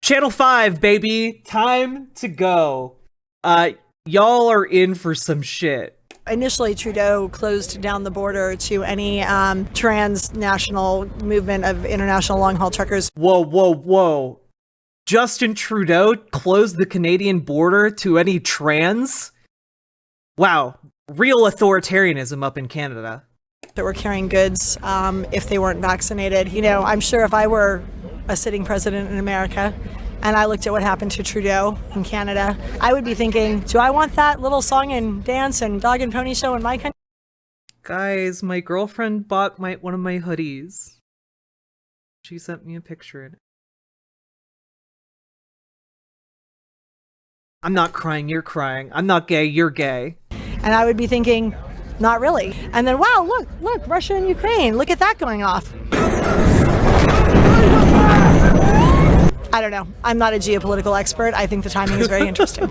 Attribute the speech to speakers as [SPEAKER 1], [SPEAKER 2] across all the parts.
[SPEAKER 1] Channel 5, baby. Time to go. Y'all are in for some shit.
[SPEAKER 2] Initially, Trudeau closed down the border to any transnational movement of international long-haul truckers.
[SPEAKER 1] Whoa. Justin Trudeau closed the Canadian border to any trans? Wow. Real authoritarianism up in Canada.
[SPEAKER 2] That were carrying goods if they weren't vaccinated. You know, I'm sure if I were a sitting president in America and I looked at what happened to Trudeau in Canada, I would be thinking, do I want that little song and dance and dog and pony show in my country?
[SPEAKER 1] Guys, my girlfriend bought one of my hoodies. She sent me a picture in it. I'm not crying, you're crying. I'm not gay, you're gay.
[SPEAKER 2] And I would be thinking, not really. And then, wow, look, Russia and Ukraine. Look at that going off. I don't know. I'm not a geopolitical expert. I think the timing is very interesting.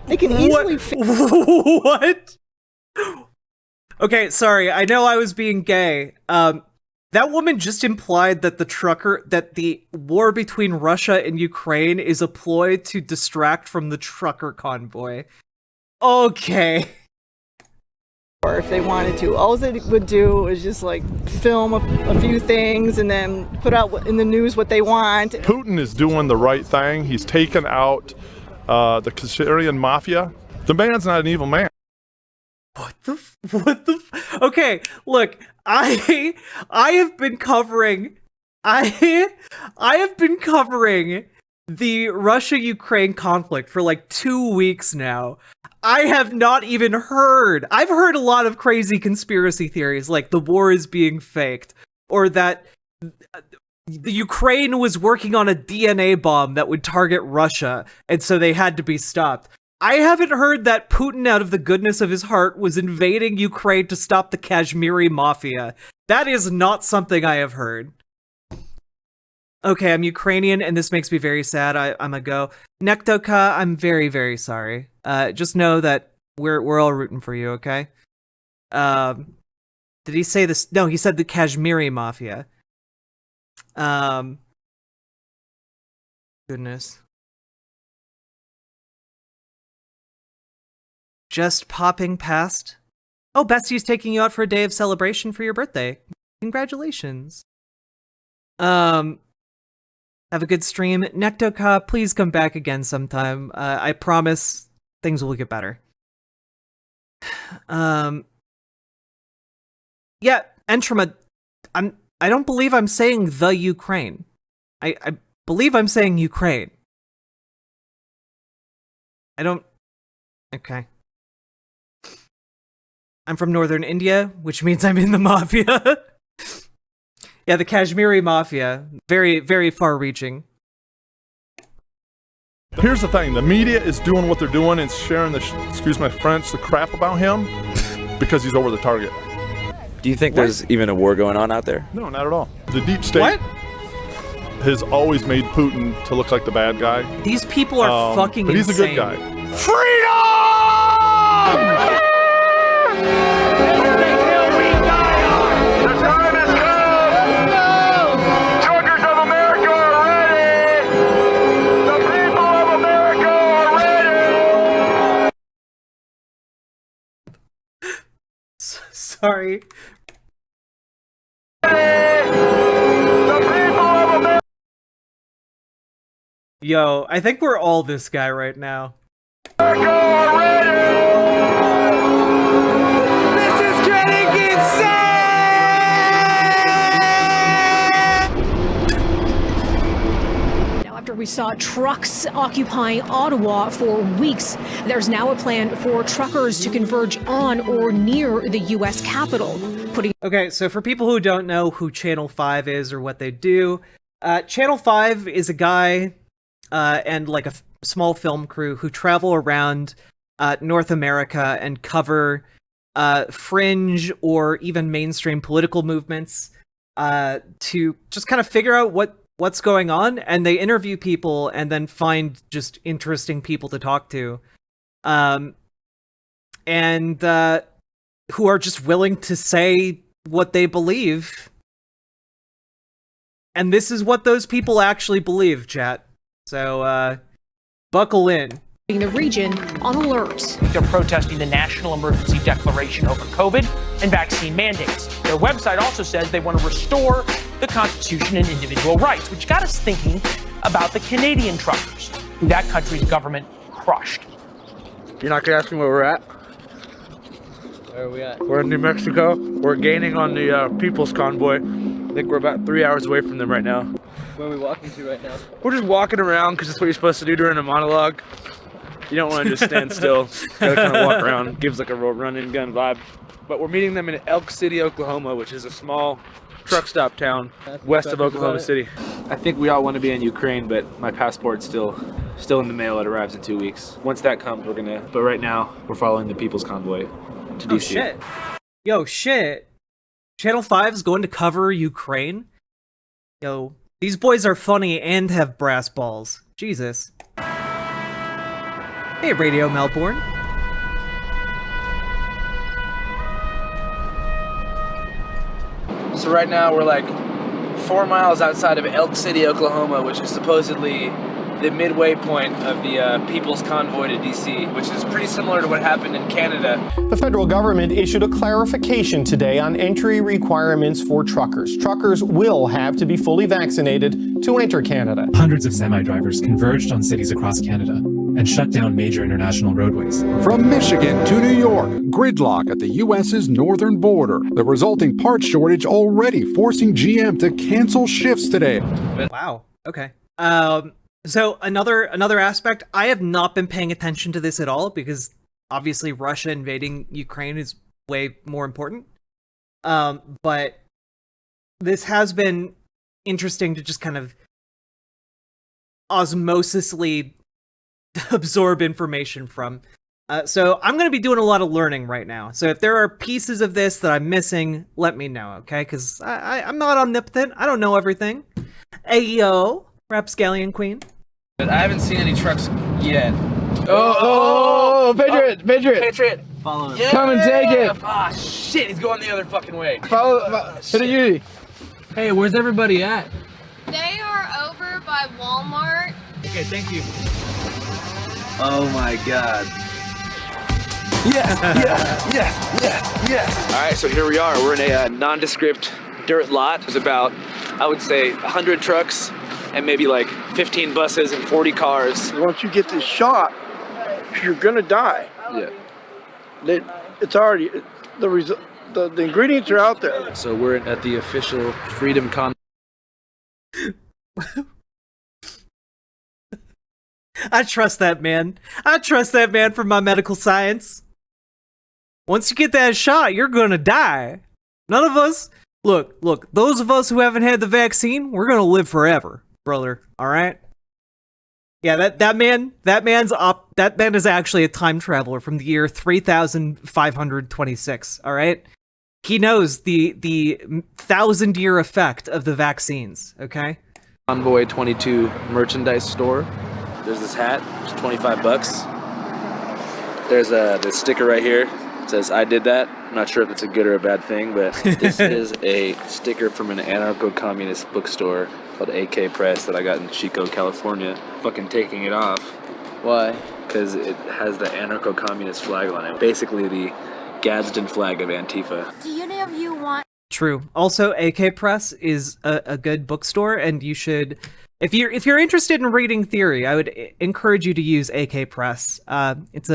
[SPEAKER 3] They can easily...
[SPEAKER 1] What? Okay, sorry. I know I was being gay. That woman just implied that the war between Russia and Ukraine is a ploy to distract from the trucker convoy. Okay.
[SPEAKER 3] Or if they wanted to, all they would do is just like film a few things and then put out in the news what they want.
[SPEAKER 4] Putin is doing the right thing. He's taken out the Kazarian mafia. The man's not an evil man.
[SPEAKER 1] Okay, look, I have been covering the Russia-Ukraine conflict for like 2 weeks now. I have not even heard. I've heard a lot of crazy conspiracy theories, like the war is being faked, or that the Ukraine was working on a DNA bomb that would target Russia, and so they had to be stopped. I haven't heard that Putin, out of the goodness of his heart, was invading Ukraine to stop the Kashmiri mafia. That is not something I have heard. Okay, I'm Ukrainian, and this makes me very sad. I'm a go. Nektoka, I'm very, very sorry. Just know that we're all rooting for you, okay? Did he say this? No, he said the Kashmiri mafia. Goodness. Just popping past. Oh, Bestie's taking you out for a day of celebration for your birthday. Congratulations. Have a good stream. Nektoka, please come back again sometime. I promise things will get better. Yeah, Entrama, I don't believe I'm saying the Ukraine. I believe I'm saying Ukraine. I don't... Okay. I'm from northern India, which means I'm in the mafia. Yeah, the Kashmiri mafia. Very, very far-reaching.
[SPEAKER 4] Here's the thing. The media is doing what they're doing and sharing the, excuse my French, the crap about him because he's over the target.
[SPEAKER 5] Do you think there's even a war going on out there?
[SPEAKER 4] No, not at all. The deep state has always made Putin to look like the bad guy.
[SPEAKER 1] These people are fucking
[SPEAKER 4] but he's
[SPEAKER 1] insane.
[SPEAKER 4] a good guy.
[SPEAKER 6] Freedom!
[SPEAKER 1] Sorry. Yo, I think we're all this guy right now.
[SPEAKER 6] This is getting insane!
[SPEAKER 7] Now, after we saw trucks occupying Ottawa for weeks, there's now a plan for truckers to converge on or near the U.S. Capitol.
[SPEAKER 1] Okay, so for people who don't know who Channel 5 is or what they do, Channel 5 is a guy and like a small film crew who travel around North America and cover fringe or even mainstream political movements to just kind of figure out what's going on, and they interview people and then find just interesting people to talk to, and who are just willing to say what they believe And this is what those people actually believe, chat. So, buckle in.
[SPEAKER 7] The region on alert.
[SPEAKER 8] They're protesting the national emergency declaration over COVID and vaccine mandates. Their website also says they want to restore the Constitution and individual rights, which got us thinking about the Canadian truckers, who that country's government crushed.
[SPEAKER 9] You're not gonna ask me where we're at?
[SPEAKER 10] Where are we at?
[SPEAKER 9] We're in New Mexico. We're gaining on the People's Convoy. I think we're about 3 hours away from them right now.
[SPEAKER 10] Where are we walking to right now?
[SPEAKER 9] We're just walking around because that's what you're supposed to do during a monologue. You don't want to just stand still. You gotta kind of walk around. Gives like a real run-and-gun vibe. But we're meeting them in Elk City, Oklahoma, which is a small truck stop town west of Oklahoma City. I think we all want to be in Ukraine, but my passport's still in the mail. It arrives in 2 weeks. Once that comes, we're gonna. But right now, we're following the People's Convoy to DC.
[SPEAKER 1] Oh shit! Yo, shit! Channel 5's going to cover Ukraine. Yo, these boys are funny and have brass balls. Jesus. Hey, Radio Melbourne.
[SPEAKER 9] So right now we're like 4 miles outside of Elk City, Oklahoma, which is supposedly the midway point of the People's Convoy to DC, which is pretty similar to what happened in Canada.
[SPEAKER 11] The federal government issued a clarification today on entry requirements for truckers. Truckers will have to be fully vaccinated to enter Canada.
[SPEAKER 12] Hundreds of semi-drivers converged on cities across Canada and shut down major international roadways.
[SPEAKER 13] From Michigan to New York, gridlock at the U.S.'s northern border. The resulting parts shortage already forcing GM to cancel shifts today.
[SPEAKER 1] Wow. Okay. So another aspect, I have not been paying attention to this at all because obviously Russia invading Ukraine is way more important. But this has been interesting to just kind of osmosisly absorb information from. So I'm going to be doing a lot of learning right now. So if there are pieces of this that I'm missing, let me know, okay? Because I'm not omnipotent. I don't know everything. Ayo, Rapscallion Queen.
[SPEAKER 9] But I haven't seen any trucks yet.
[SPEAKER 10] Patriot!
[SPEAKER 9] Follow him.
[SPEAKER 10] Yeah. Come and take it!
[SPEAKER 9] Ah, shit, he's going the other fucking way.
[SPEAKER 10] Hit a Yui. Hey, where's everybody at?
[SPEAKER 14] They are over by Walmart.
[SPEAKER 9] Okay, thank you.
[SPEAKER 10] Oh my god.
[SPEAKER 9] Yes. All right, so here we are. We're in a nondescript dirt lot. There's about, I would say, 100 trucks and maybe like 15 buses and 40 cars.
[SPEAKER 15] Once you get this shot, you're gonna die.
[SPEAKER 9] Yeah.
[SPEAKER 15] It's already the ingredients are out there.
[SPEAKER 9] So we're at the official Freedom Con.
[SPEAKER 1] I trust that man. I trust that man for my medical science. Once you get that shot, you're gonna die. None of us, look, those of us who haven't had the vaccine, we're gonna live forever, brother. All right? Yeah, that man is actually a time traveler from the year 3526, all right? He knows the 1,000-year effect of the vaccines, okay?
[SPEAKER 9] Convoy 22 merchandise store. There's this hat, it's 25 bucks. There's this sticker right here. It says, I did that. I'm not sure if it's a good or a bad thing, but this is a sticker from an anarcho-communist bookstore called AK Press that I got in Chico, California. Fucking taking it off.
[SPEAKER 10] Why?
[SPEAKER 9] Because it has the anarcho-communist flag on it. Basically the Gadsden flag of Antifa.
[SPEAKER 14] Do any of you want?
[SPEAKER 1] True. Also, AK Press is a good bookstore, and you should, if you're interested in reading theory, I would encourage you to use AK Press. It's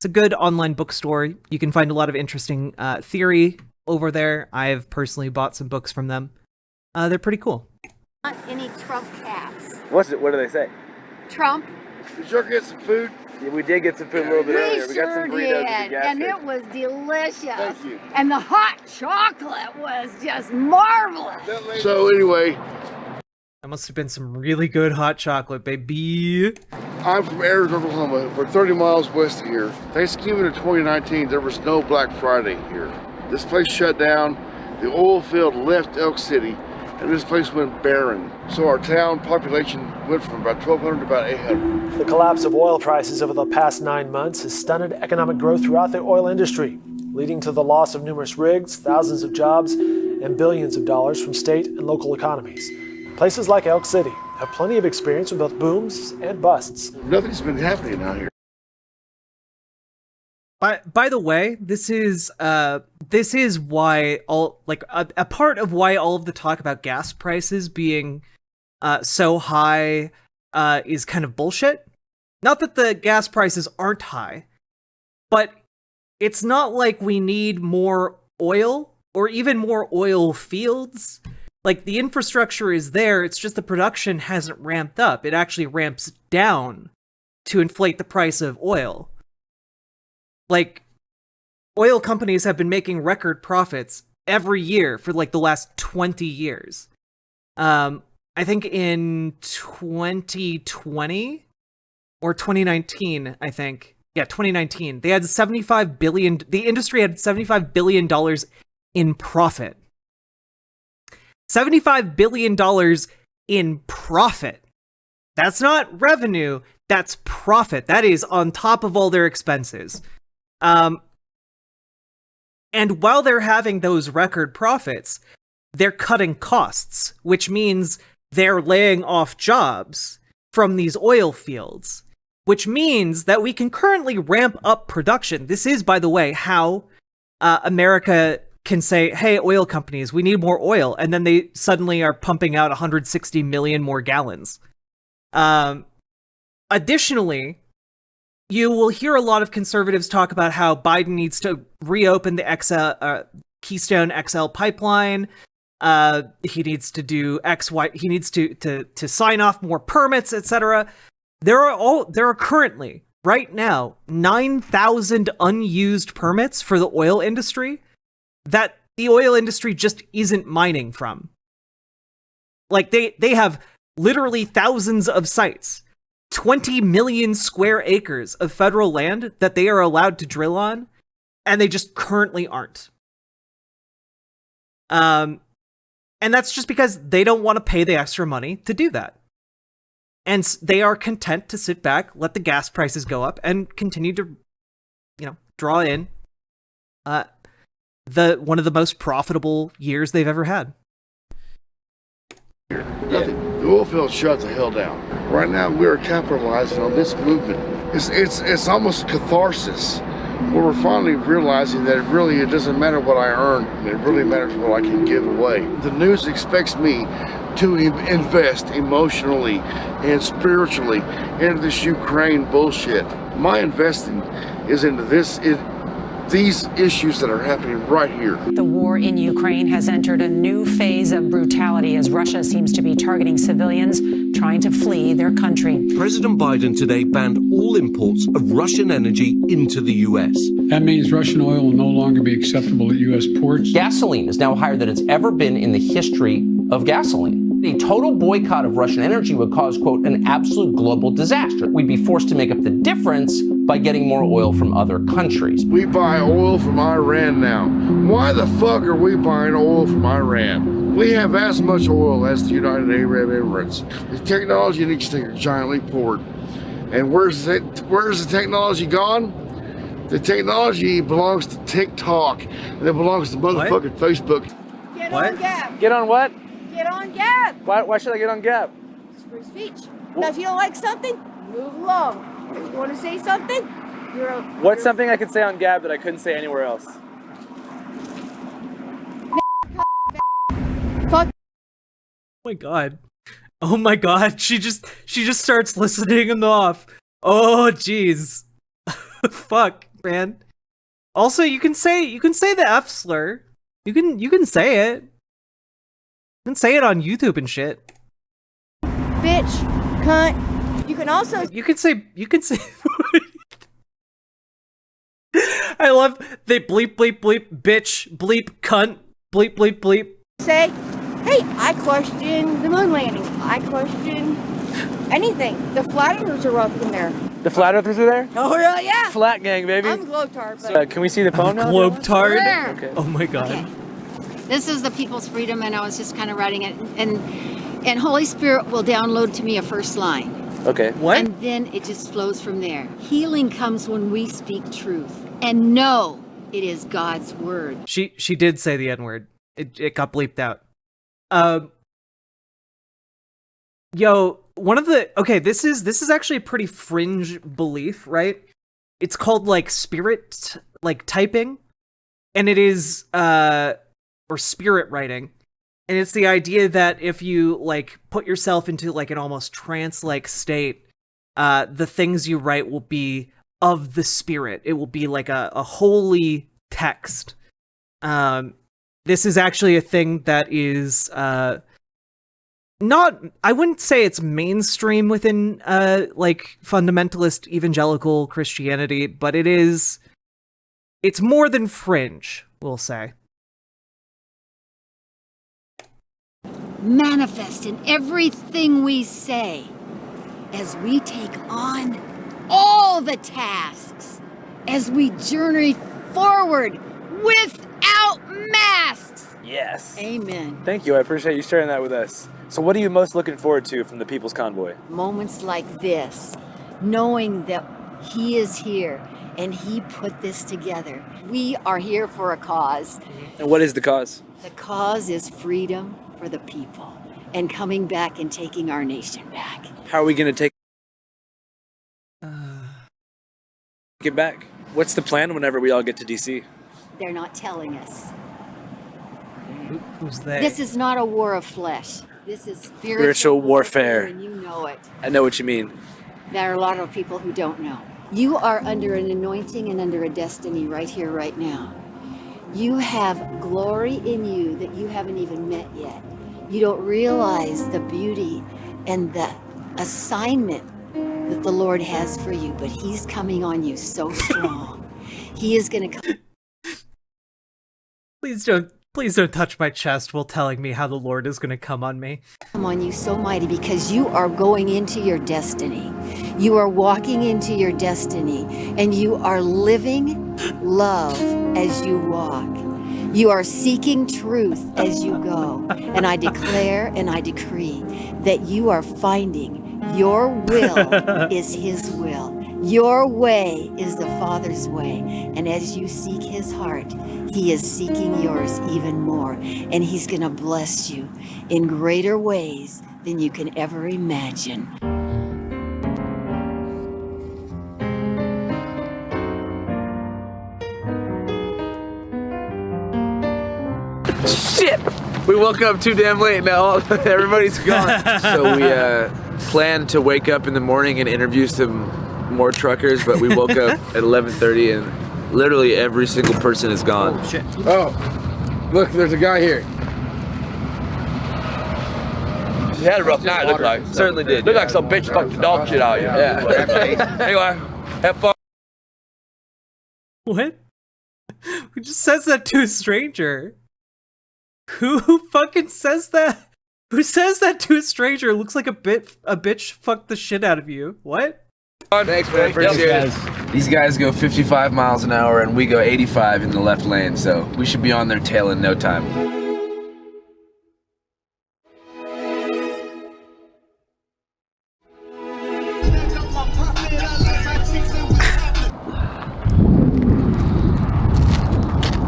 [SPEAKER 1] a good online bookstore. You can find a lot of interesting theory over there. I've personally bought some books from them. They're pretty cool.
[SPEAKER 14] Any Trump hats?
[SPEAKER 9] What do they say?
[SPEAKER 14] Trump?
[SPEAKER 15] You sure get some food?
[SPEAKER 9] Yeah, we did get some food a little bit earlier. We got some burritos at the gas
[SPEAKER 14] and
[SPEAKER 9] station.
[SPEAKER 14] it was delicious.
[SPEAKER 15] Thank you.
[SPEAKER 14] And the hot chocolate was just marvelous.
[SPEAKER 15] So anyway,
[SPEAKER 1] That must have been some really good hot chocolate, baby.
[SPEAKER 15] I'm from Ayers, Oklahoma. We're 30 miles west of here. Thanksgiving of 2019, there was no Black Friday here. This place shut down. The oil field left Elk City, and this place went barren. So our town population went from about 1,200 to about 800.
[SPEAKER 16] The collapse of oil prices over the past 9 months has stunted economic growth throughout the oil industry, leading to the loss of numerous rigs, thousands of jobs, and billions of dollars from state and local economies. Places like Elk City have plenty of experience with both booms and busts.
[SPEAKER 15] Nothing's been happening out here.
[SPEAKER 1] By the way, this is why a part of why all of the talk about gas prices being so high is kind of bullshit. Not that the gas prices aren't high, but it's not like we need more oil or even more oil fields. Like, the infrastructure is there, it's just the production hasn't ramped up. It actually ramps down to inflate the price of oil. Like, oil companies have been making record profits every year for like the last 20 years. I think in 2020 or 2019, I think. Yeah, 2019. They had the industry had $75 billion in profit. $75 billion in profit. That's not revenue, that's profit. That is on top of all their expenses. And while they're having those record profits, they're cutting costs, which means they're laying off jobs from these oil fields, which means that we can currently ramp up production. This is, by the way, how America can say, hey, oil companies, we need more oil, and then they suddenly are pumping out 160 million more gallons. Additionally, you will hear a lot of conservatives talk about how Biden needs to reopen the Keystone XL pipeline. He needs to do he needs to sign off more permits, etc. There are currently, right now, 9,000 unused permits for the oil industry that the oil industry just isn't mining from. Like, they have literally thousands of sites, 20 million square acres of federal land that they are allowed to drill on, and they just currently aren't. And that's just because they don't want to pay the extra money to do that. And they are content to sit back, let the gas prices go up, and continue to, draw in one of the most profitable years they've ever had.
[SPEAKER 15] The oil field shut the hell down. Right now, we are capitalizing on this movement. It's almost catharsis, where we're finally realizing that it doesn't matter what I earn, it really matters what I can give away. The news expects me to invest emotionally and spiritually into this Ukraine bullshit. My investing is into these issues that are happening right here.
[SPEAKER 17] The war in Ukraine has entered a new phase of brutality as Russia seems to be targeting civilians trying to flee their country.
[SPEAKER 18] President Biden today banned all imports of Russian energy into the U.S.
[SPEAKER 19] That means Russian oil will no longer be acceptable at U.S. ports.
[SPEAKER 20] Gasoline is now higher than it's ever been in the history of gasoline. A total boycott of Russian energy would cause, quote, an absolute global disaster. We'd be forced to make up the difference by getting more oil from other countries.
[SPEAKER 15] We buy oil from Iran now. Why the fuck are we buying oil from Iran? We have as much oil as the United Arab Emirates. The technology needs to take a giant leap forward. And where's the technology gone? The technology belongs to TikTok, and it belongs to motherfucking Facebook.
[SPEAKER 14] Get on Gab.
[SPEAKER 9] Get on what?
[SPEAKER 14] Get on Gab.
[SPEAKER 9] Why should I get on Gab?
[SPEAKER 14] It's free speech. Now, if you don't like something, move along. If you want to say something,
[SPEAKER 9] What's something I could say on Gab that I couldn't say anywhere else?
[SPEAKER 14] Fuck.
[SPEAKER 1] Oh my god, she just starts listening him off. Oh jeez. Fuck, man. Also, you can say the F slur. You can say it. You can say it on YouTube and shit.
[SPEAKER 14] Bitch, cunt. You can also
[SPEAKER 1] you can say I love they bleep bleep bleep bitch bleep cunt bleep bleep bleep.
[SPEAKER 14] Say, hey, I question the moon landing. I question anything. The flat earthers are up in there.
[SPEAKER 9] The flat earthers are there?
[SPEAKER 14] Oh, really? Yeah.
[SPEAKER 9] Flat gang, baby.
[SPEAKER 14] I'm Globetard, but...
[SPEAKER 9] can we see the phone now?
[SPEAKER 1] Globetard?
[SPEAKER 14] Sure.
[SPEAKER 9] Okay.
[SPEAKER 1] Oh my god.
[SPEAKER 21] Okay. This is the People's Freedom, and I was just kind of writing it. And Holy Spirit will download to me a first line.
[SPEAKER 9] Okay.
[SPEAKER 1] What?
[SPEAKER 21] And then it just flows from there. Healing comes when we speak truth and know it is God's word.
[SPEAKER 1] She did say the N-word. It got bleeped out. Yo, this is actually a pretty fringe belief, right? It's called like spirit like typing, and it is or spirit writing. And it's the idea that if you like put yourself into like an almost trance-like state, the things you write will be of the spirit. It will be like a holy text. This is actually a thing that is not, I wouldn't say it's mainstream within like fundamentalist evangelical Christianity, but it's more than fringe, we'll say.
[SPEAKER 21] Manifest in everything we say as we take on all the tasks, as we journey forward without masks.
[SPEAKER 9] Yes.
[SPEAKER 21] Amen.
[SPEAKER 9] Thank you. I appreciate you sharing that with us. So what are you most looking forward to from the People's Convoy?
[SPEAKER 21] Moments like this, knowing that He is here and He put this together. We are here for a cause.
[SPEAKER 9] And what is the cause?
[SPEAKER 21] The cause is freedom for the people and coming back and taking our nation back.
[SPEAKER 9] How are we going to take it back? What's the plan whenever we all get to DC?
[SPEAKER 21] They're not telling us.
[SPEAKER 1] Who's they?
[SPEAKER 21] This is not a war of flesh. This is
[SPEAKER 9] Spiritual warfare.
[SPEAKER 21] And you know it.
[SPEAKER 9] I know what you mean.
[SPEAKER 21] There are a lot of people who don't know. You are under an anointing and under a destiny right here, right now. You have glory in you that you haven't even met yet. You don't realize the beauty and the assignment that the Lord has for you, but He's coming on you so strong. He is going to come.
[SPEAKER 1] Please don't touch my chest while telling me how the Lord is going to come on me.
[SPEAKER 21] Come on you so mighty, because you are going into your destiny. You are walking into your destiny, and you are living love as you walk. You are seeking truth as you go. And I declare and I decree that you are finding your will is His will. Your way is the Father's way. And as you seek His heart, He is seeking yours even more. And He's going to bless you in greater ways than you can ever imagine.
[SPEAKER 9] Shit! We woke up too damn late now. Everybody's gone. So we planned to wake up in the morning and interview some more truckers, but we woke up at 11:30 and literally every single person is gone.
[SPEAKER 2] Oh, shit. Oh, look, there's a guy here.
[SPEAKER 9] He had a rough night, looked like. Certainly did. Looked like some bitch fucked the dog shit out of you. Yeah. Anyway, have fun.
[SPEAKER 1] What? Who just says that to a stranger? Who fucking says that? Who says that to a stranger? Looks like a bitch fucked the shit out of you. What?
[SPEAKER 9] Thanks, man. Appreciate it. These guys go 55 miles an hour and we go 85 in the left lane, so we should be on their tail in no time.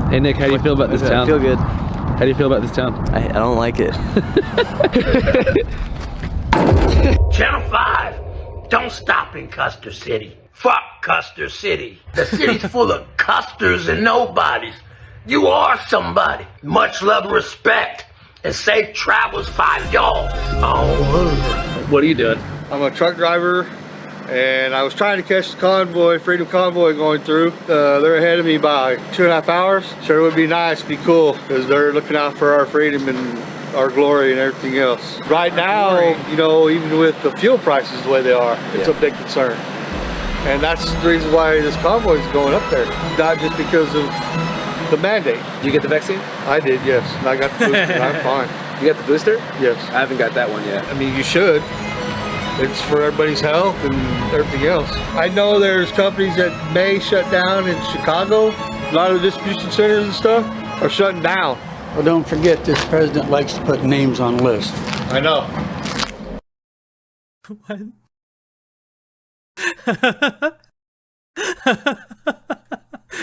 [SPEAKER 22] Hey Nick, how do you feel about this town?
[SPEAKER 23] I feel good.
[SPEAKER 22] How do you feel about this town?
[SPEAKER 23] I don't like it.
[SPEAKER 24] Channel 5, don't stop in Custer City. Fuck Custer City. The city's full of custers and nobodies. You are somebody. Much love and respect. And safe travels for y'all. Oh.
[SPEAKER 22] What are you doing?
[SPEAKER 2] I'm a truck driver, and I was trying to catch the convoy, Freedom Convoy going through. They're ahead of me by 2.5 hours. Sure would be nice, be cool, because they're looking out for our freedom and our glory and everything else. Right now, you know, even with the fuel prices the way they are, it's a big concern. And that's the reason why this convoy is going up there. Not just because of the mandate.
[SPEAKER 9] Did you get the vaccine?
[SPEAKER 2] I did, yes. And I got the booster, and I'm fine.
[SPEAKER 9] You got the booster?
[SPEAKER 2] Yes.
[SPEAKER 9] I haven't got that one yet.
[SPEAKER 2] I mean, you should. It's for everybody's health and everything else. I know there's companies that may shut down in Chicago. A lot of the distribution centers and stuff are shutting down.
[SPEAKER 19] Well, don't forget, this president likes to put names on lists.
[SPEAKER 2] I know.
[SPEAKER 1] What?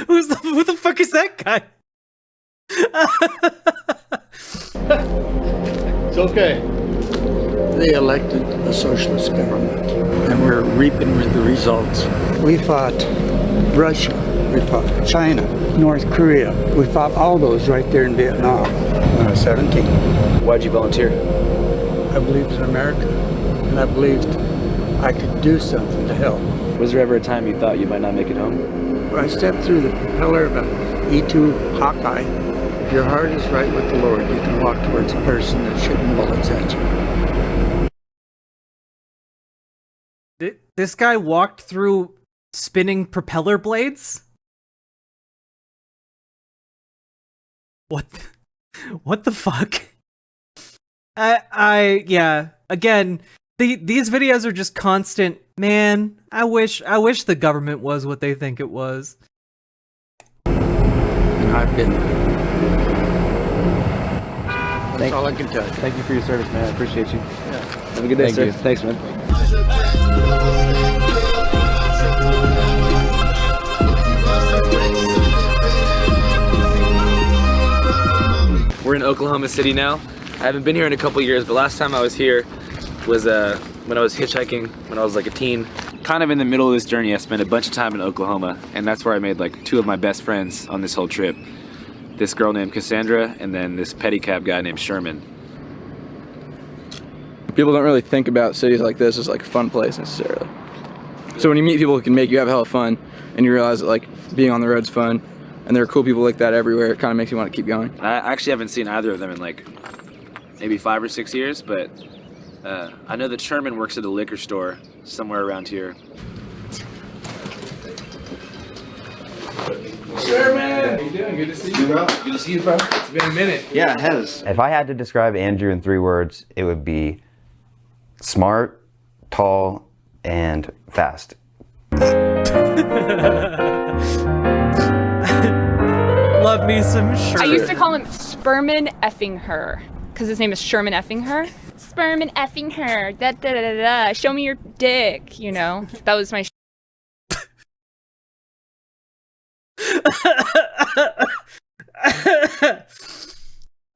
[SPEAKER 1] Who the fuck is that guy?
[SPEAKER 2] It's okay.
[SPEAKER 3] They elected a socialist government, and we're reaping the results. We fought Russia, we fought China, North Korea. We fought all those right there in Vietnam when I was 17.
[SPEAKER 22] Why'd you volunteer?
[SPEAKER 3] I believed in America, and I believed I could do something to help.
[SPEAKER 22] Was there ever a time you thought you might not make it home?
[SPEAKER 3] When I stepped through the propeller of an E-2 Hawkeye, if your heart is right with the Lord, you can walk towards a person that's shooting bullets at you.
[SPEAKER 1] This guy walked through spinning propeller blades? What the fuck? Yeah. Again, these videos are just constant. Man, I wish the government was what they think it was.
[SPEAKER 3] And I've been there. That's all I can tell you.
[SPEAKER 22] Thank you for your service, man. I appreciate you.
[SPEAKER 3] Yeah.
[SPEAKER 22] Have a good day, sir.
[SPEAKER 3] You.
[SPEAKER 22] Thanks, man. We're in Oklahoma City now. I haven't been here in a couple years, but last time I was here was when I was hitchhiking when I was like a teen. Kind of in the middle of this journey, I spent a bunch of time in Oklahoma, and that's where I made like 2 of my best friends on this whole trip. This girl named Cassandra, and then this pedicab guy named Sherman.
[SPEAKER 4] People don't really think about cities like this as like a fun place necessarily. So when you meet people who can make you have hella fun, and you realize that like being on the road's fun, and there are cool people like that everywhere, it kind of makes you want to keep going.
[SPEAKER 22] I actually haven't seen either of them in like maybe 5 or 6 years, but I know that Sherman works at a liquor store somewhere around here.
[SPEAKER 9] Sherman! How you doing? Good to see you, bro. Good to see you, bro. It's been a minute.
[SPEAKER 5] Yeah, it has. If I had to describe Andrew in 3 words, it would be smart, tall, and fast.
[SPEAKER 1] Love me some Sherman.
[SPEAKER 23] I used to call him Sperman effing her, because his name is Sherman effing her. Sperman effing her. Da da da da da. Show me your dick. You know, that was my.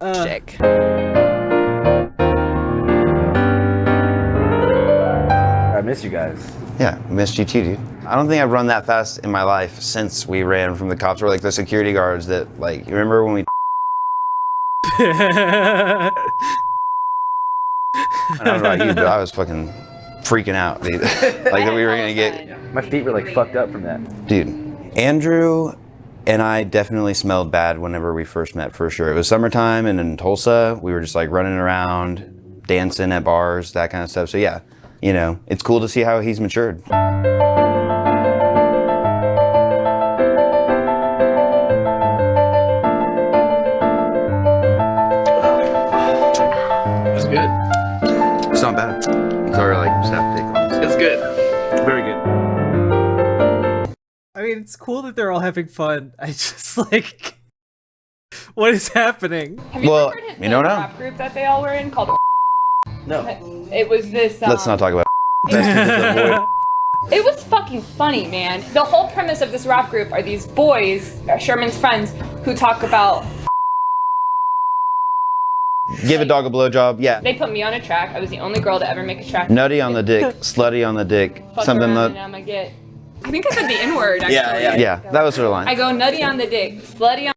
[SPEAKER 23] Chick.
[SPEAKER 5] I miss you guys. Yeah, missed you too, dude. I don't think I've run that fast in my life since we ran from the cops or like the security guards that like, you remember when we I don't know about you, but I was fucking freaking out, dude. Like that we were gonna get.
[SPEAKER 22] My feet were like fucked up from that.
[SPEAKER 5] Dude, Andrew and I definitely smelled bad whenever we first met, for sure. It was summertime and in Tulsa, we were just like running around, dancing at bars, that kind of stuff. So yeah, you know, it's cool to see how he's matured.
[SPEAKER 22] That's good.
[SPEAKER 5] It's not bad. It's our like staff take on.
[SPEAKER 22] It's good. Very good.
[SPEAKER 1] I mean, it's cool that they're all having fun. I just like, what is happening?
[SPEAKER 23] Have you ever heard the rap group that they all were in called?
[SPEAKER 5] No.
[SPEAKER 23] It was this.
[SPEAKER 5] Let's not talk about
[SPEAKER 23] It was fucking funny, man. The whole premise of this rap group are these boys, Sherman's friends, who talk about.
[SPEAKER 5] Give a dog a blowjob, yeah.
[SPEAKER 23] They put me on a track. I was the only girl to ever make a track.
[SPEAKER 5] Nutty on the dick, slutty on the dick,
[SPEAKER 23] Fuck
[SPEAKER 5] something
[SPEAKER 23] around
[SPEAKER 5] that.
[SPEAKER 23] and I'ma get. I think I said the N-word. Actually.
[SPEAKER 5] Yeah, that was her line.
[SPEAKER 23] I go nutty on the dick, slutty on.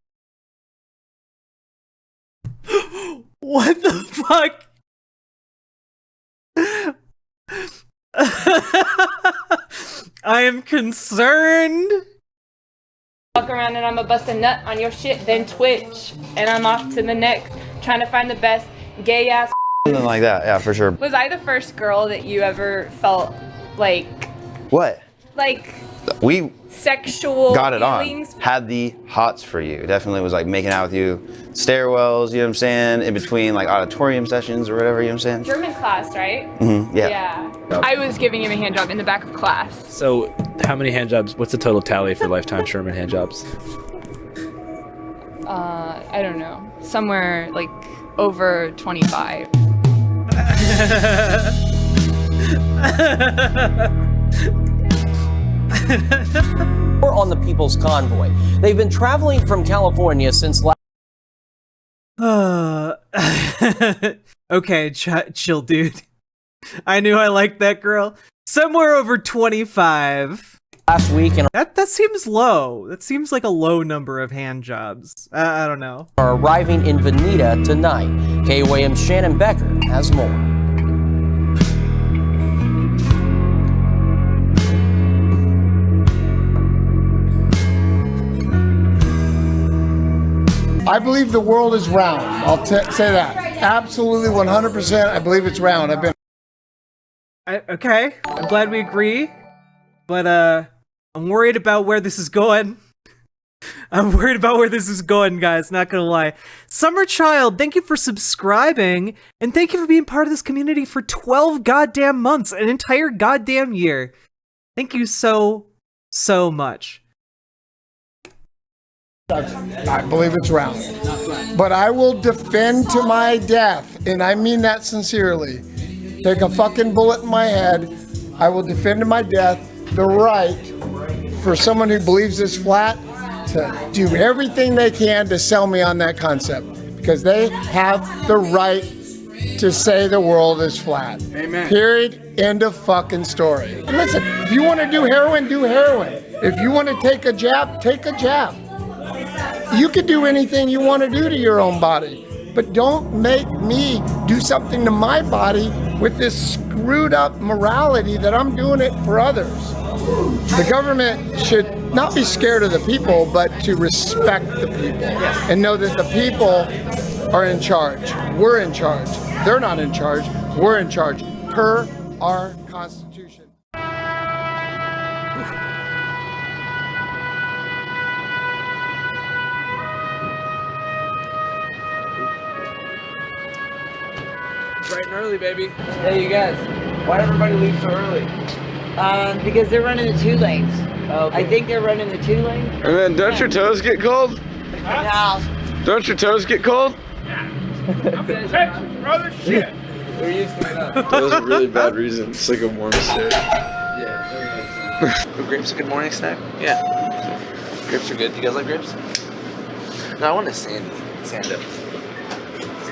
[SPEAKER 1] What the fuck? I am concerned.
[SPEAKER 23] Fuck around and I'ma bust a nut on your shit, then twitch, and I'm off to the next, trying to find the best gay ass.
[SPEAKER 5] Something like that, yeah, for sure.
[SPEAKER 23] Was I the first girl that you ever felt like
[SPEAKER 5] What? We
[SPEAKER 23] sexual
[SPEAKER 5] got it
[SPEAKER 23] feelings?
[SPEAKER 5] on. Had the hots for you. Definitely was like making out with you. Stairwells, you know what I'm saying? In between like auditorium sessions or whatever, you know what I'm saying?
[SPEAKER 23] German class, right?
[SPEAKER 5] Mm-hmm, yeah.
[SPEAKER 23] Yeah. I was giving him a hand job in the back of class.
[SPEAKER 22] So, how many hand jobs? What's the total tally for lifetime Sherman hand jobs?
[SPEAKER 23] I don't know. Somewhere like over 25.
[SPEAKER 25] We're on the People's Convoy. They've been traveling from California since last.
[SPEAKER 1] Okay, chill, dude. I knew I liked that girl. Somewhere over 25.
[SPEAKER 25] Last week, and
[SPEAKER 1] that seems low. That seems like a low number of hand jobs. I don't know.
[SPEAKER 25] Are arriving in Veneta tonight. KOAM's Shannon Becker has more.
[SPEAKER 6] I believe the world is round. I'll say that. Absolutely 100%. I believe it's round.
[SPEAKER 1] Okay, I'm glad we agree, but I'm worried about where this is going. I'm worried about where this is going, guys, not gonna lie. Summer Child, thank you for subscribing, and thank you for being part of this community for 12 goddamn months, an entire goddamn year. Thank you so much.
[SPEAKER 6] I believe it's round. But I will defend to my death, and I mean that sincerely. Take a fucking bullet in my head. I will defend to my death the right for someone who believes it's flat to do everything they can to sell me on that concept. Because they have the right to say the world is flat.
[SPEAKER 7] Amen.
[SPEAKER 6] Period. End of fucking story. And listen, if you want to do heroin, do heroin. If you want to take a jab, take a jab. You can do anything you want to do to your own body, but don't make me do something to my body with this screwed up morality that I'm doing it for others. The government should not be scared of the people, but to respect the people and know that the people are in charge. We're in charge. They're not in charge. We're in charge per our Constitution.
[SPEAKER 9] Bright and early, baby. Hey, you guys. Why did everybody leave so early?
[SPEAKER 8] Because they're running the 2 lanes.
[SPEAKER 9] Oh, okay.
[SPEAKER 8] I think they're running the 2 lanes.
[SPEAKER 11] And then don't your toes get cold?
[SPEAKER 8] No.
[SPEAKER 11] Don't your toes get cold?
[SPEAKER 9] I'm in Texas, brother. Shit. We're used to it up.
[SPEAKER 11] That was a really bad reason. It's like a warm shit.
[SPEAKER 9] Yeah. Are grapes a good morning snack? Yeah. Grapes are good. You guys like grapes? No, I want a sand up.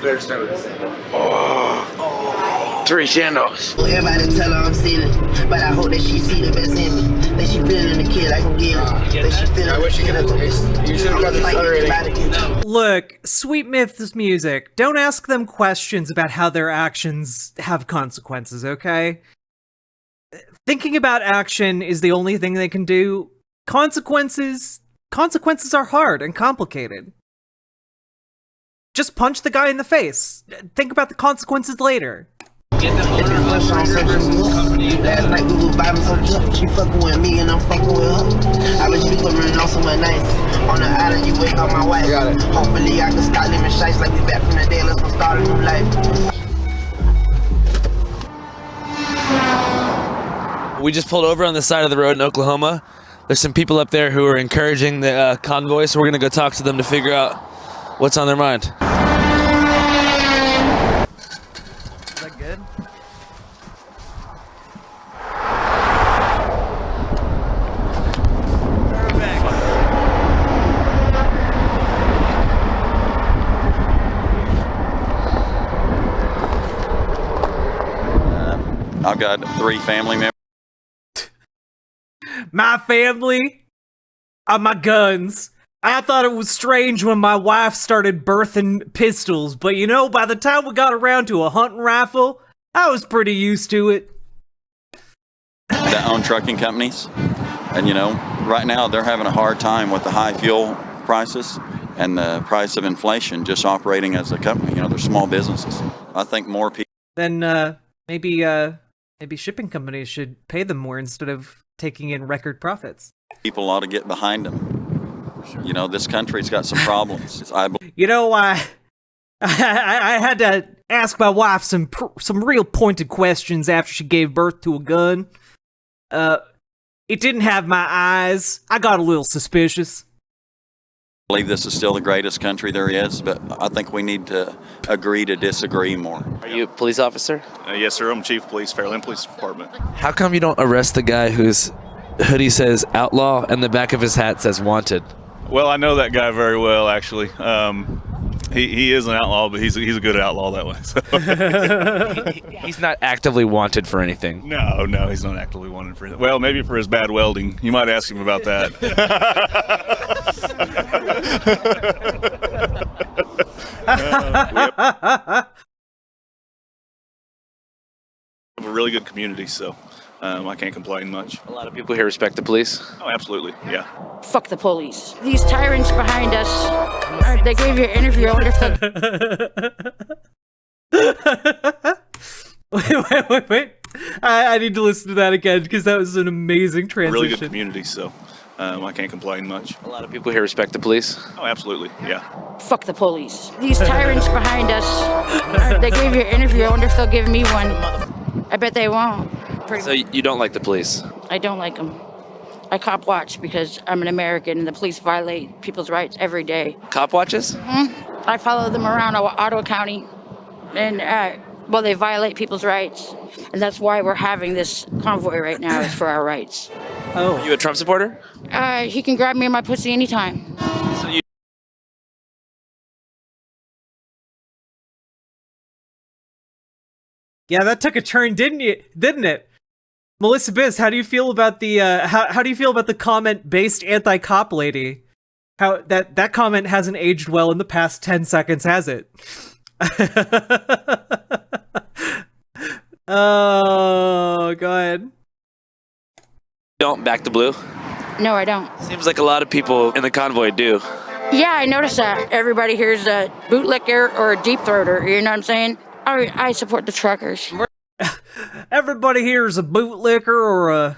[SPEAKER 9] Better start with a sand-up.
[SPEAKER 11] Oh. 3 sandals.
[SPEAKER 24] Everybody tell her I'm stealing, but I hope that she see the best in me. That she feeling the kid, I can get it. That she feeling
[SPEAKER 11] I wish you could have taste. You should have got the stuttering.
[SPEAKER 1] Look, Sweet Myth's music. Don't ask them questions about how their actions have consequences, okay? Thinking about action is the only thing they can do. Consequences are hard and complicated. Just punch the guy in the face. Think about the consequences later.
[SPEAKER 24] Get the owner of Schrader versus company. Last night we was vibing so drunk. She fucking with me and I'm fucking with her. I wish we could run off somewhere nice. On the island, you wake up my wife. Got it. Hopefully I can start living shites like we back from the day. Let's go start a new life.
[SPEAKER 9] We just pulled over on the side of the road in Oklahoma. There's some people up there who are encouraging the convoy, so we're gonna go talk to them to figure out what's on their mind.
[SPEAKER 1] Is that good?
[SPEAKER 12] I've got 3 family members.
[SPEAKER 1] My family are my guns. I thought it was strange when my wife started birthing pistols, but you know, by the time we got around to a hunting rifle, I was pretty used to it.
[SPEAKER 12] That own trucking companies, and you know, right now they're having a hard time with the high fuel prices and the price of inflation just operating as a company. You know, they're small businesses. I think more people.
[SPEAKER 1] Then maybe shipping companies should pay them more instead of taking in record profits.
[SPEAKER 12] People ought to get behind them. Sure. You know, this country's got some problems.
[SPEAKER 1] You know, I had to ask my wife some real pointed questions after she gave birth to a gun. It didn't have my eyes. I got a little suspicious.
[SPEAKER 12] I believe this is still the greatest country there is, but I think we need to agree to disagree more.
[SPEAKER 9] Are you a police officer?
[SPEAKER 26] Yes, sir. I'm Chief of Police, Fairland Police Department.
[SPEAKER 9] How come you don't arrest the guy whose hoodie says outlaw and the back of his hat says wanted?
[SPEAKER 26] Well, I know that guy very well, actually. He is an outlaw, but he's a good outlaw that way. So.
[SPEAKER 22] He's not actively wanted for anything.
[SPEAKER 26] No, he's not actively wanted for anything. Well, maybe for his bad welding. You might ask him about that. We have a really good community, so I can't complain much.
[SPEAKER 22] A lot of people here respect the police.
[SPEAKER 26] Oh, absolutely, yeah.
[SPEAKER 7] Fuck the police. These tyrants behind us, they gave you an interview. I wonder if
[SPEAKER 1] Wait. I need to listen to that again because that was an amazing transition.
[SPEAKER 26] Really good community, so I can't complain much.
[SPEAKER 22] A lot of people here respect the police.
[SPEAKER 26] Oh, absolutely, yeah.
[SPEAKER 7] fuck the police. These tyrants behind us, they gave you an interview. I wonder if they'll give me one. I bet they won't.
[SPEAKER 22] So you don't like the police?
[SPEAKER 7] I don't like them. I cop watch because I'm an American and the police violate people's rights every day.
[SPEAKER 22] Cop watches?
[SPEAKER 7] I follow them around Ottawa County and, they violate people's rights. And that's why we're having this convoy right now, is for our rights.
[SPEAKER 22] Oh. Are you a Trump supporter?
[SPEAKER 7] He can grab me in my pussy anytime.
[SPEAKER 22] So you
[SPEAKER 1] Yeah, that took a turn, didn't it? Melissa Biss, how do you feel about the how do you feel about the comment-based anti-cop lady? How that comment hasn't aged well in the past 10 seconds, has it? Oh, go ahead.
[SPEAKER 22] don't back the blue?
[SPEAKER 7] No, I don't.
[SPEAKER 22] Seems like a lot of people in the convoy do.
[SPEAKER 7] Yeah, I noticed that. Everybody here's a bootlicker or a deep throater, you know what I'm saying? I support the truckers.
[SPEAKER 1] Everybody here is a bootlicker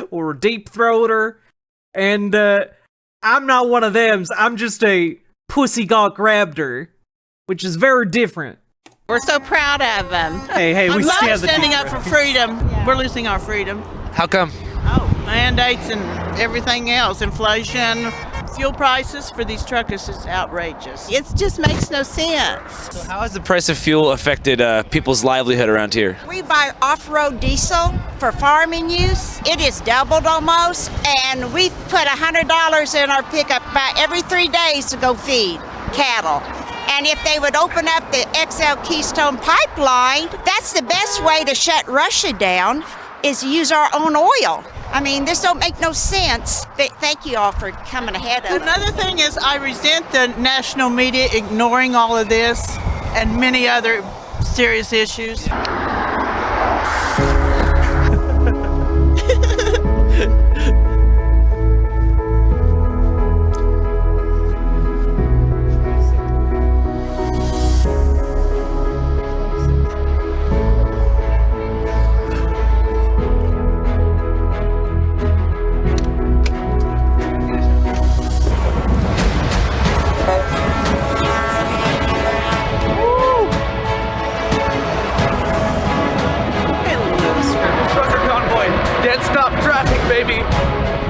[SPEAKER 1] or a deep throater, and I'm not one of them. I'm just a pussy got grabbed her, which is very different.
[SPEAKER 10] We're so proud of them.
[SPEAKER 1] Hey, we stand
[SPEAKER 10] standing up for freedom. We're losing our freedom.
[SPEAKER 22] How come?
[SPEAKER 10] Mandates and everything else, inflation, fuel prices for these truckers is outrageous. It just makes no sense.
[SPEAKER 22] So how has the price of fuel affected people's livelihood around here?
[SPEAKER 13] We buy off-road diesel for farming use. It is doubled almost, and we put $100 in our pickup about every 3 days to go feed cattle. And if they would open up the XL Keystone pipeline, that's the best way to shut Russia down, is to use our own oil. I mean, this don't make no sense. Thank you all for coming ahead of it.
[SPEAKER 10] Another thing is I resent the national media ignoring all of this and many other serious issues.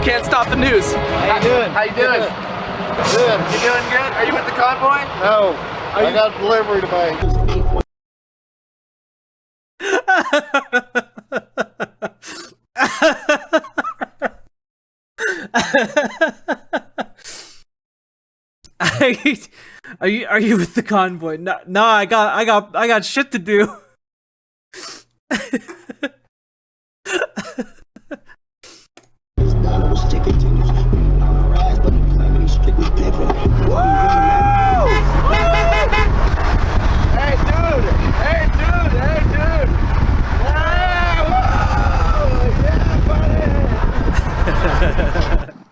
[SPEAKER 22] Can't stop the news.
[SPEAKER 15] How you doing?
[SPEAKER 22] How you doing?
[SPEAKER 15] Good.
[SPEAKER 22] You doing good? Are you with the convoy?
[SPEAKER 15] No, I got a delivery to make.
[SPEAKER 1] Are you with the convoy? No, I got shit to do.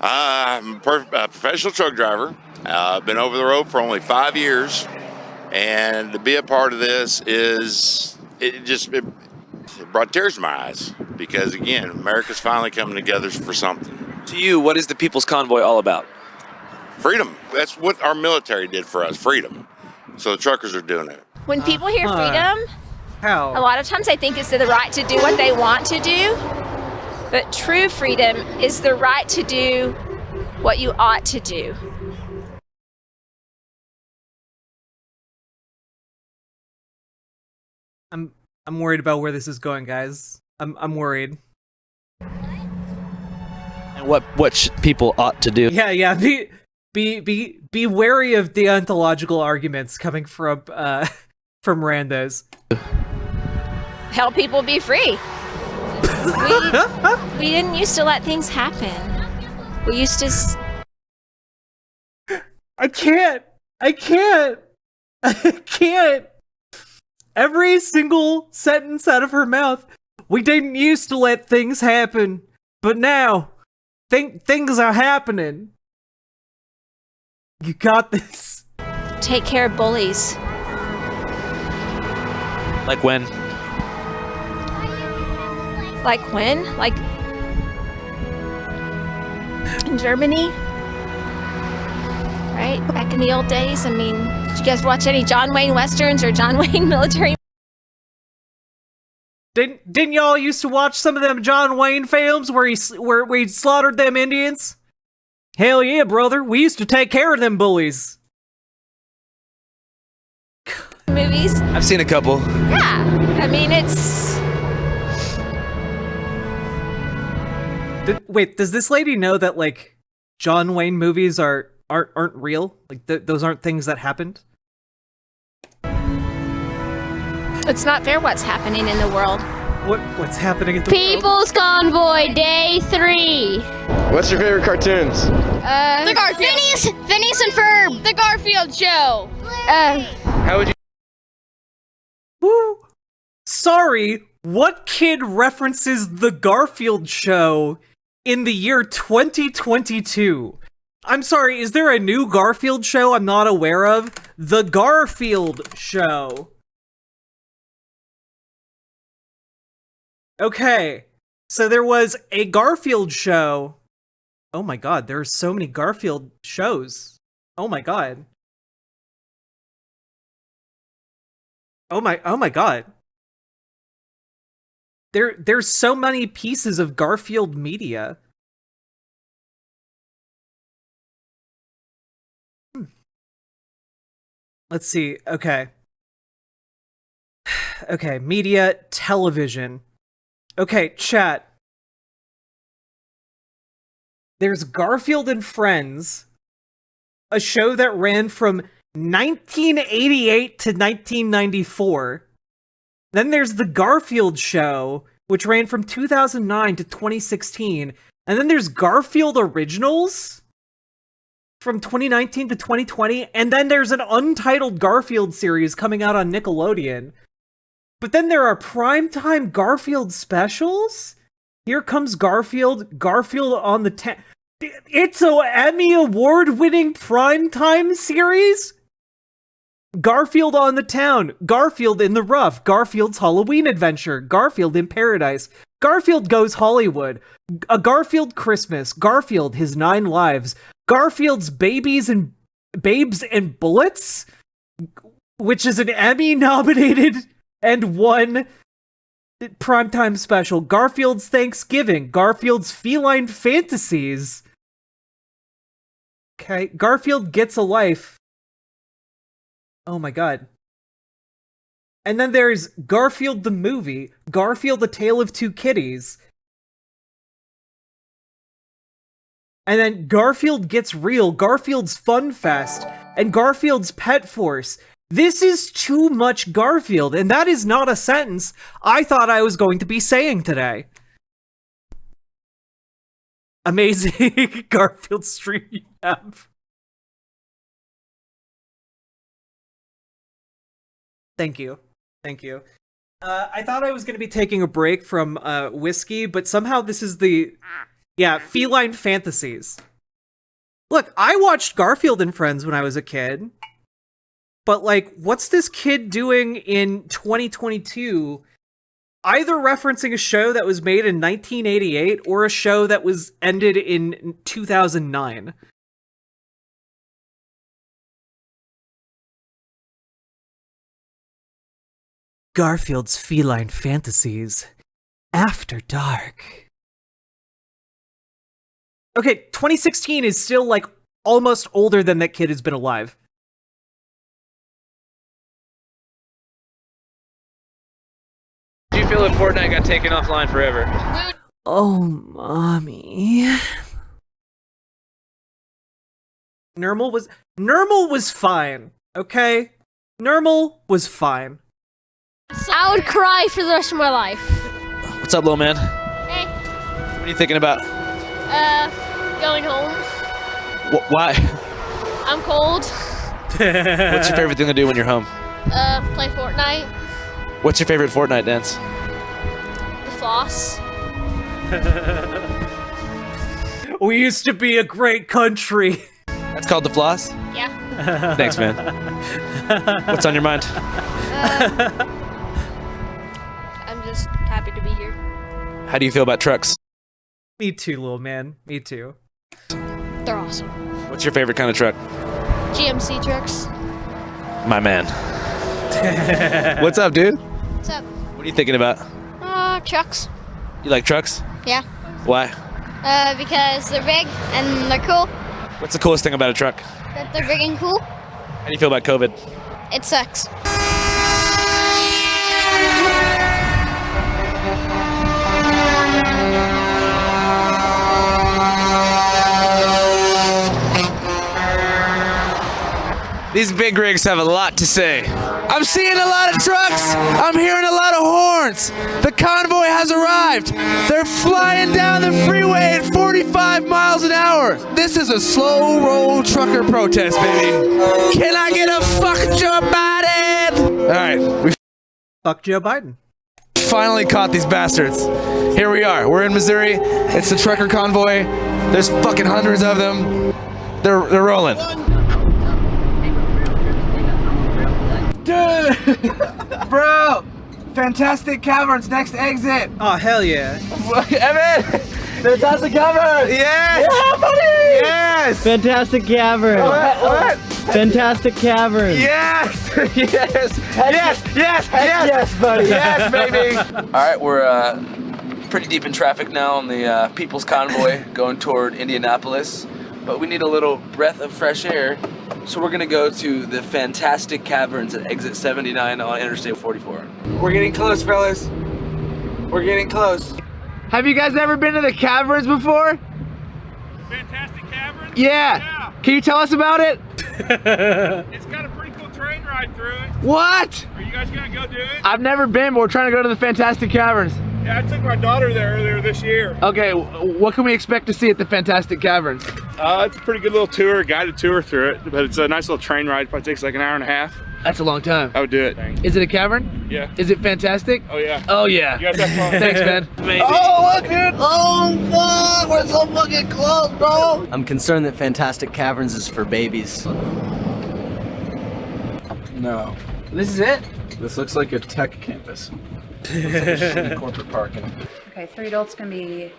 [SPEAKER 16] I'm a professional truck driver. I've been over the road for only 5 years, and to be a part of this it brought tears to my eyes, because again, America's finally coming together for something.
[SPEAKER 22] To you, what is the People's Convoy all about?
[SPEAKER 16] Freedom. That's what our military did for us, freedom. So the truckers are doing it.
[SPEAKER 17] When people hear freedom,
[SPEAKER 1] how?
[SPEAKER 17] A lot of times they think it's the right to do what they want to do. But true freedom is the right to do what you ought to do.
[SPEAKER 1] I'm worried about where this is going, guys. I'm worried.
[SPEAKER 22] And what people ought to do?
[SPEAKER 1] Yeah. Be wary of deontological arguments coming from randos.
[SPEAKER 17] Help people be free. We didn't used to let things happen. We used to.
[SPEAKER 1] I can't. Every single sentence out of her mouth. We didn't used to let things happen, but now things are happening. You got this.
[SPEAKER 17] Take care of bullies.
[SPEAKER 9] Like when?
[SPEAKER 17] Like when? Like in Germany? Right? Back in the old days? I mean, did you guys watch any John Wayne Westerns or John Wayne military?
[SPEAKER 1] Didn't y'all used to watch some of them John Wayne films where he slaughtered them Indians? Hell yeah, brother. We used to take care of them bullies.
[SPEAKER 17] Movies?
[SPEAKER 22] I've seen a couple.
[SPEAKER 17] Yeah. I mean, it's...
[SPEAKER 1] Wait, does this lady know that, like, John Wayne movies aren't real? Like, those aren't things that happened?
[SPEAKER 17] It's not fair what's happening in the world.
[SPEAKER 1] What's happening in the
[SPEAKER 2] People's Convoy, Day 3.
[SPEAKER 11] What's your favorite cartoons?
[SPEAKER 2] The Garfield. Phineas and Ferb. The Garfield Show.
[SPEAKER 9] How would you?
[SPEAKER 1] Woo! Sorry, what kid references the Garfield Show in the year 2022? I'm sorry, is there a new Garfield show I'm not aware of? The Garfield Show. Okay, so there was a Garfield show. Oh my god, there are so many Garfield shows. Oh my god. Oh my god. There's so many pieces of Garfield media. Let's see. Okay. Okay, media, television. Okay, chat. There's Garfield and Friends, a show that ran from 1988 to 1994. Then there's The Garfield Show, which ran from 2009 to 2016. And then there's Garfield Originals from 2019 to 2020. And then there's an untitled Garfield series coming out on Nickelodeon. But then there are primetime Garfield specials? Here comes Garfield, Garfield on the It's an Emmy Award-winning primetime series? Garfield on the Town, Garfield in the Rough, Garfield's Halloween Adventure, Garfield in Paradise, Garfield Goes Hollywood, A Garfield Christmas, Garfield His 9 Lives, Garfield's Babes and Bullets, which is an Emmy-nominated and won primetime special, Garfield's Thanksgiving, Garfield's Feline Fantasies. Okay, Garfield Gets a Life. Oh my god. And then there's Garfield the Movie, Garfield A Tale of Two Kitties. And then Garfield Gets Real, Garfield's Fun Fest, and Garfield's Pet Force. This is too much Garfield, and that is not a sentence I thought I was going to be saying today. Amazing Garfield stream you have. Thank you. Thank you. I thought I was going to be taking a break from whiskey, but somehow this is the... Yeah, Feline Fantasies. Look, I watched Garfield and Friends when I was a kid. But, like, what's this kid doing in 2022? Either referencing a show that was made in 1988 or a show that was ended in 2009. Garfield's Feline Fantasies. After Dark. Okay, 2016 is still, like, almost older than that kid has been alive.
[SPEAKER 9] How do you feel if Fortnite got taken offline forever?
[SPEAKER 1] Oh, mommy. Nermal was fine. Okay, Nermal was fine.
[SPEAKER 2] I would cry for the rest of my life.
[SPEAKER 22] What's up, little man?
[SPEAKER 2] Hey.
[SPEAKER 22] What are you thinking about?
[SPEAKER 2] Going home.
[SPEAKER 22] Why?
[SPEAKER 2] I'm cold.
[SPEAKER 22] What's your favorite thing to do when you're home?
[SPEAKER 2] Play Fortnite.
[SPEAKER 22] What's your favorite Fortnite dance?
[SPEAKER 2] The floss.
[SPEAKER 1] We used to be a great country.
[SPEAKER 22] That's called the floss?
[SPEAKER 2] Yeah.
[SPEAKER 22] Thanks, man. What's on your mind?
[SPEAKER 2] I'm just happy to be here.
[SPEAKER 22] How do you feel about trucks?
[SPEAKER 1] Me too, little man. Me too.
[SPEAKER 2] They're awesome.
[SPEAKER 22] What's your favorite kind of truck?
[SPEAKER 2] GMC trucks.
[SPEAKER 22] My man. What's up, dude?
[SPEAKER 2] What's up?
[SPEAKER 22] What are you thinking about?
[SPEAKER 2] Trucks.
[SPEAKER 22] You like trucks?
[SPEAKER 2] Yeah.
[SPEAKER 22] Why?
[SPEAKER 2] Because they're big and they're cool.
[SPEAKER 22] What's the coolest thing about a truck?
[SPEAKER 2] That they're big and cool.
[SPEAKER 22] How do you feel about COVID?
[SPEAKER 2] It sucks.
[SPEAKER 22] These big rigs have a lot to say. I'm seeing a lot of trucks. I'm hearing a lot of horns. The convoy has arrived. They're flying down the freeway at 45 miles an hour. This is a slow roll trucker protest, baby. Can I get a fuck Joe Biden? All right, we
[SPEAKER 1] Fuck Joe Biden.
[SPEAKER 22] finally caught these bastards. Here we are. We're in Missouri. It's the trucker convoy. There's fucking hundreds of them. They're rolling.
[SPEAKER 3] Dude! Bro! Fantastic Caverns, next exit!
[SPEAKER 1] Oh, hell yeah.
[SPEAKER 3] Evan! Fantastic Caverns!
[SPEAKER 22] Yes!
[SPEAKER 3] Yeah, buddy!
[SPEAKER 22] Yes!
[SPEAKER 3] Fantastic Caverns! What? Fantastic Caverns!
[SPEAKER 22] Yes! Yes! Yes! Yes!
[SPEAKER 3] Yes, buddy!
[SPEAKER 22] Yes, baby! Alright, we're pretty deep in traffic now on the People's Convoy going toward Indianapolis. But we need a little breath of fresh air. So we're gonna go to the Fantastic Caverns at exit 79 on Interstate 44.
[SPEAKER 3] We're getting close, fellas. We're getting close. Have you guys ever been to the caverns before?
[SPEAKER 14] Fantastic Caverns?
[SPEAKER 3] Yeah. Can you tell us about it?
[SPEAKER 14] It's got a pretty cool train ride through it.
[SPEAKER 3] What?
[SPEAKER 14] Are you guys gonna go do it?
[SPEAKER 3] I've never been, but we're trying to go to the Fantastic Caverns.
[SPEAKER 14] Yeah, I took my daughter there earlier this year.
[SPEAKER 3] Okay, what can we expect to see at the Fantastic Caverns?
[SPEAKER 14] It's a pretty good little tour, guided tour through it, but it's a nice little train ride. Probably takes like an hour and a half.
[SPEAKER 3] That's a long time.
[SPEAKER 14] I would do it.
[SPEAKER 3] Is it a cavern?
[SPEAKER 14] Yeah.
[SPEAKER 3] Is it fantastic?
[SPEAKER 14] Oh yeah.
[SPEAKER 3] Oh yeah.
[SPEAKER 14] You guys have fun.
[SPEAKER 3] Thanks, man.
[SPEAKER 14] Amazing.
[SPEAKER 3] Oh, look, dude. Oh, fuck. We're so fucking close, bro.
[SPEAKER 18] I'm concerned that Fantastic Caverns is for babies.
[SPEAKER 3] No. This is it?
[SPEAKER 4] This looks like a tech campus. Looks like a shitty corporate parking.
[SPEAKER 19] Okay, 3 adults can be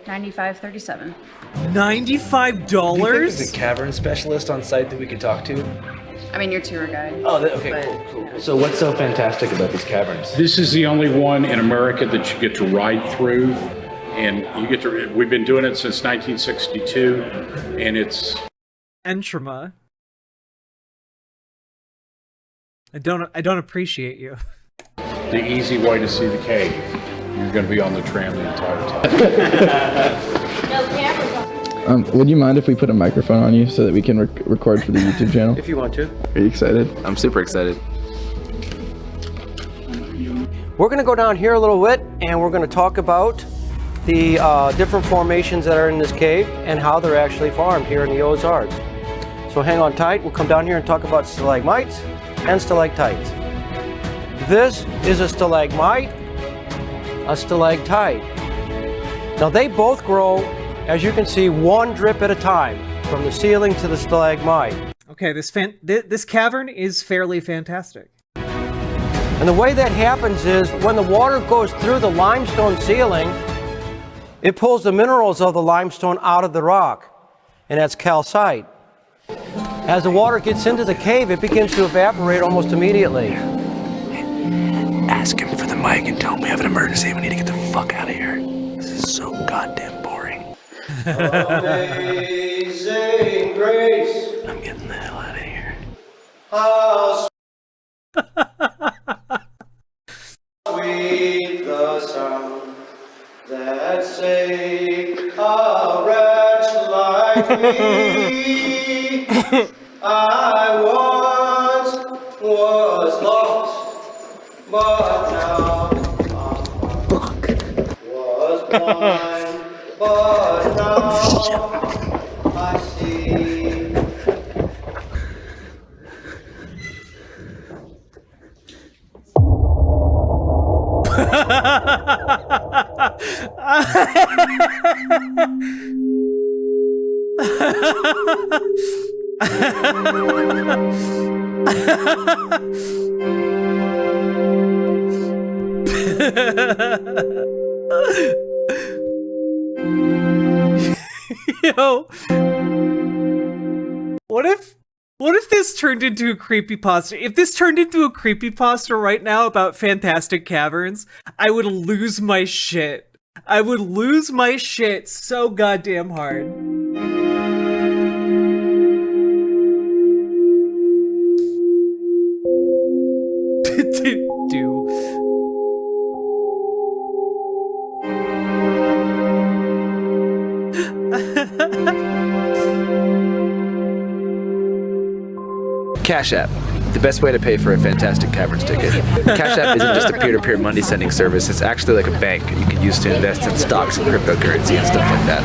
[SPEAKER 19] $95.37.
[SPEAKER 1] $95?
[SPEAKER 22] There's a cavern specialist on site that we could talk to.
[SPEAKER 19] I mean, your tour guide.
[SPEAKER 22] Oh, okay, cool. So what's so fantastic about these caverns?
[SPEAKER 20] This is the only one in America that you get to ride through, and you get to. We've been doing it since 1962, and it's.
[SPEAKER 1] Entrama. I don't appreciate you.
[SPEAKER 20] The easy way to see the cave. You're going to be on the tram the entire time.
[SPEAKER 4] Would you mind if we put a microphone on you so that we can record for the YouTube channel?
[SPEAKER 22] If you want to.
[SPEAKER 4] Are you excited?
[SPEAKER 18] I'm super excited.
[SPEAKER 21] We're going to go down here a little bit and we're going to talk about the different formations that are in this cave and how they're actually formed here in the Ozarks. So hang on tight. We'll come down here and talk about stalagmites and stalactites. This is a stalagmite, a stalactite. Now they both grow, as you can see, one drip at a time from the ceiling to the stalagmite.
[SPEAKER 1] Okay, this cavern is fairly fantastic.
[SPEAKER 21] And the way that happens is when the water goes through the limestone ceiling, it pulls the minerals of the limestone out of the rock, and that's calcite. As the water gets into the cave, it begins to evaporate almost immediately.
[SPEAKER 22] Ask him for the mic and tell him we have an emergency. We need to get the fuck out of here. This is so goddamn boring.
[SPEAKER 21] Amazing grace.
[SPEAKER 22] I'm getting the hell out of here.
[SPEAKER 21] How sweet the sound that saved a wretch like me. I once was lost, but now was blind, but now I see.
[SPEAKER 1] Yo, what if this turned into a creepypasta? If this turned into a creepypasta right now about Fantastic Caverns, I would lose my shit. I would lose my shit so goddamn hard.
[SPEAKER 22] Cash App, the best way to pay for a Fantastic Caverns ticket. Cash App isn't just a peer-to-peer money sending service, it's actually like a bank you can use to invest in stocks and cryptocurrency and stuff like that.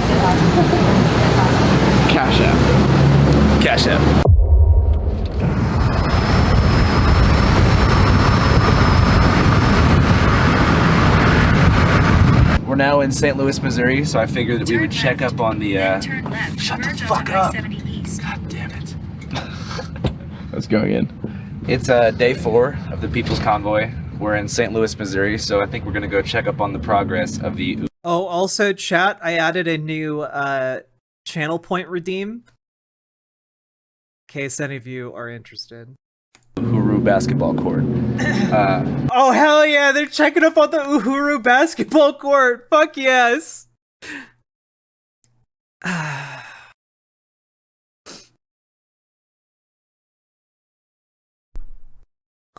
[SPEAKER 22] Cash App. Cash App. We're now in St. Louis, Missouri, so I figured that we would check up on the, shut the fuck up! God damn it.
[SPEAKER 4] Let's go again.
[SPEAKER 22] It's day 4 of the People's Convoy. We're in St. Louis, Missouri, so I think we're gonna go check up on the progress of the...
[SPEAKER 1] Oh, also, chat, I added a new channel point redeem. In case any of you are interested.
[SPEAKER 22] Uhuru basketball court.
[SPEAKER 1] Oh, hell yeah, they're checking up on the Uhuru basketball court. Fuck yes.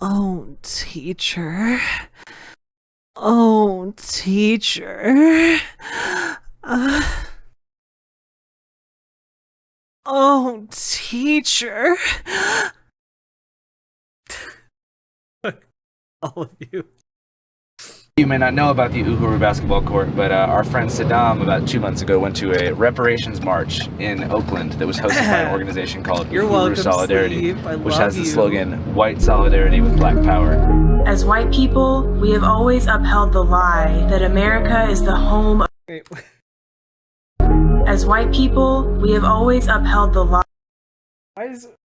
[SPEAKER 1] Oh, teacher. Oh, teacher. Oh, teacher. All of you.
[SPEAKER 22] You may not know about the Uhuru basketball court, but our friend Saddam about 2 months ago went to a reparations march in Oakland that was hosted by an organization called
[SPEAKER 1] You're
[SPEAKER 22] Uhuru
[SPEAKER 1] welcome,
[SPEAKER 22] Solidarity,
[SPEAKER 1] Steve. I
[SPEAKER 22] which
[SPEAKER 1] love
[SPEAKER 22] has the
[SPEAKER 1] you.
[SPEAKER 22] slogan, White Solidarity with Black Power.
[SPEAKER 5] As white people, we have always upheld the lie that America is the home of... As white people, we have always upheld the lie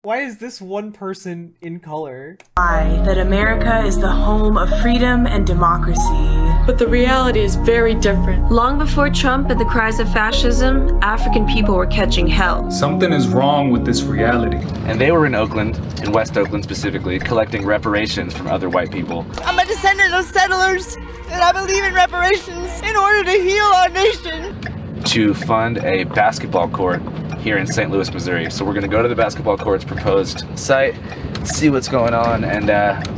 [SPEAKER 1] Why is this one person in color?
[SPEAKER 5] that America is the home of freedom and democracy.
[SPEAKER 6] But the reality is very different.
[SPEAKER 8] Long before Trump and the cries of fascism, African people were catching hell.
[SPEAKER 23] Something is wrong with this reality.
[SPEAKER 22] And they were in Oakland, in West Oakland specifically, collecting reparations from other white people.
[SPEAKER 24] I'm a descendant of settlers, and I believe in reparations in order to heal our nation.
[SPEAKER 22] To fund a basketball court here in St. Louis, Missouri. So we're gonna go to the basketball court's proposed site, see what's going on, and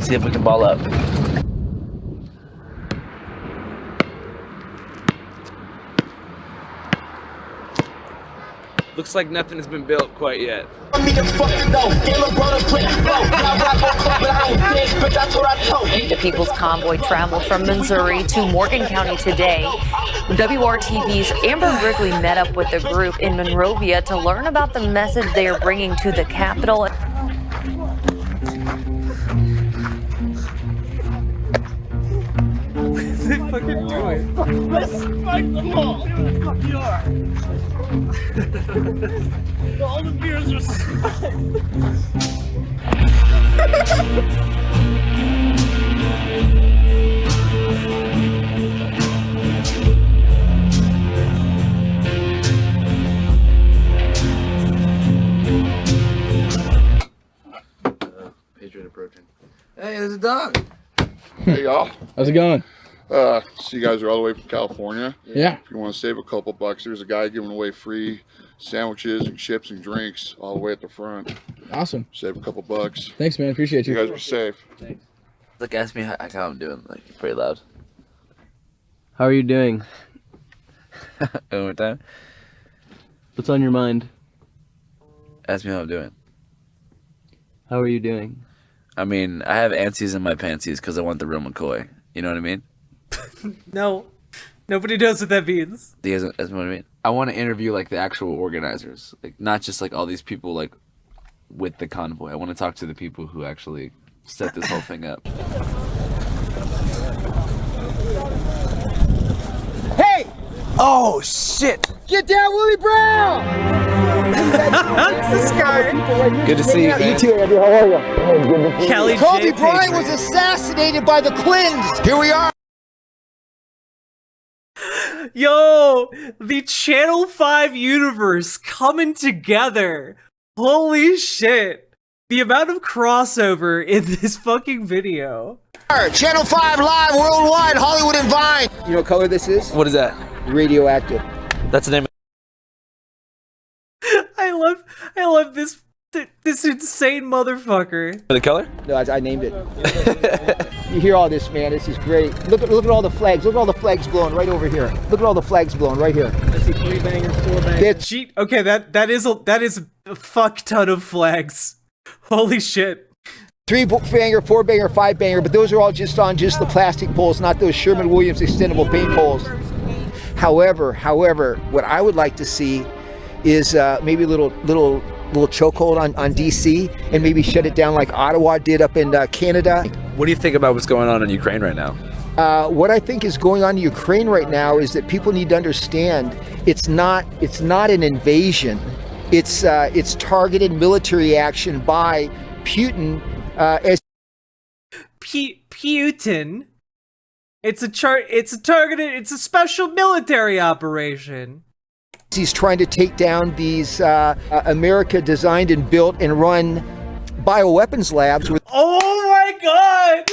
[SPEAKER 22] see if we can ball up.
[SPEAKER 9] Looks like nothing has been built quite yet.
[SPEAKER 25] The People's Convoy traveled from Missouri to Morgan County today. WRTV's Amber Wrigley met up with the group in Monrovia to learn about the message they are bringing to the Capitol.
[SPEAKER 1] What is they fucking doing?
[SPEAKER 24] Respect the law. Fuck you are. All the beers are
[SPEAKER 22] Patriot approaching.
[SPEAKER 3] Hey, there's a dog.
[SPEAKER 4] Hey, y'all. How's it going?
[SPEAKER 15] So you guys are all the way from California.
[SPEAKER 4] Yeah.
[SPEAKER 15] If you want to save a couple bucks, there's a guy giving away free sandwiches and chips and drinks all the way at the front.
[SPEAKER 4] Awesome.
[SPEAKER 15] Save a couple bucks.
[SPEAKER 4] Thanks, man. Appreciate you.
[SPEAKER 15] You guys be safe.
[SPEAKER 22] Thanks.
[SPEAKER 18] Look, ask me how I'm doing. Like, pretty loud. How are you doing?
[SPEAKER 22] One more time.
[SPEAKER 18] What's on your mind? Ask me how I'm doing.
[SPEAKER 7] How are you doing?
[SPEAKER 18] I mean, I have antsies in my pantsies because I want the real McCoy. You know what I mean?
[SPEAKER 1] No. Nobody knows what that means.
[SPEAKER 18] Do you guys that's what I mean? I want to interview like the actual organizers, like not just like all these people like with the convoy. I want to talk to the people who actually set this whole thing up.
[SPEAKER 3] Hey! Oh shit! Get down, Willie Brown!
[SPEAKER 1] This guy.
[SPEAKER 18] Good to see you, man.
[SPEAKER 3] You too, Andrew. How are you?
[SPEAKER 1] Kelly
[SPEAKER 3] Kobe
[SPEAKER 1] J.
[SPEAKER 3] Bryant
[SPEAKER 1] Patriot.
[SPEAKER 3] was assassinated by the Quins. Here we are.
[SPEAKER 1] Yo, the Channel 5 universe coming together. Holy shit. The amount of crossover in this fucking video.
[SPEAKER 3] Channel 5 live worldwide, Hollywood and Vine. You know what color this is?
[SPEAKER 18] What is that?
[SPEAKER 3] Radioactive.
[SPEAKER 18] That's the name.
[SPEAKER 1] I love this insane motherfucker.
[SPEAKER 18] The color?
[SPEAKER 3] No, I named it. You hear all this, man. This is great. Look at all the flags. Look at all the flags blowing right over here. Look at all the flags blowing right here.
[SPEAKER 1] I see 3 bangers, 4 bangers. Okay, that is a fuck ton of flags. Holy shit.
[SPEAKER 3] 3 banger, 4 banger, 5 banger, but those are all just on the plastic poles, not those Sherman-Williams extendable paint poles. However, what I would like to see is maybe a little chokehold on DC and maybe shut it down like Ottawa did up in Canada.
[SPEAKER 18] What do you think about what's going on in Ukraine right now?
[SPEAKER 3] What I think is going on in Ukraine right now is that people need to understand it's not an invasion. It's targeted military action by Putin.
[SPEAKER 1] Putin. It's a special military operation.
[SPEAKER 3] He's trying to take down these America designed and built and run bioweapons labs with.
[SPEAKER 1] Oh my god!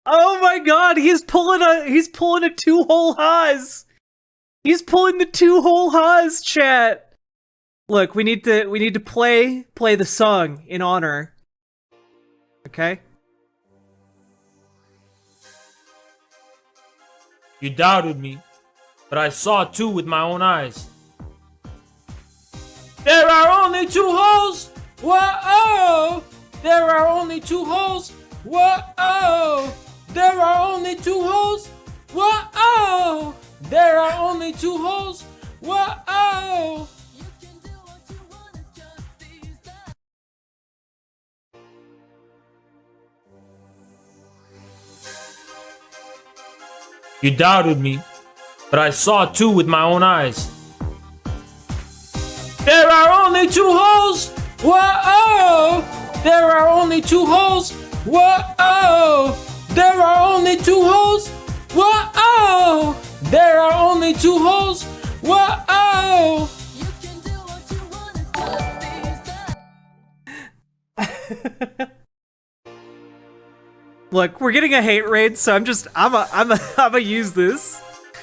[SPEAKER 1] Oh my god! He's pulling a 2-hole Haas. He's pulling the 2-hole Haas, chat. Look, we need to play the song in honor. Okay.
[SPEAKER 10] You doubted me, but I saw 2 with my own eyes. There are only 2 holes. Whoa! There are only 2 holes. Whoa! There are only 2 holes. Whoa! There are only 2 holes. Whoa! You doubted me, but I saw 2 with my own eyes. There are only 2 holes. Whoa! There are only 2 holes. Whoa! There are only 2 holes. Whoa! There are only 2 holes. Whoa!
[SPEAKER 1] Look, we're getting a hate raid, so I'ma use this.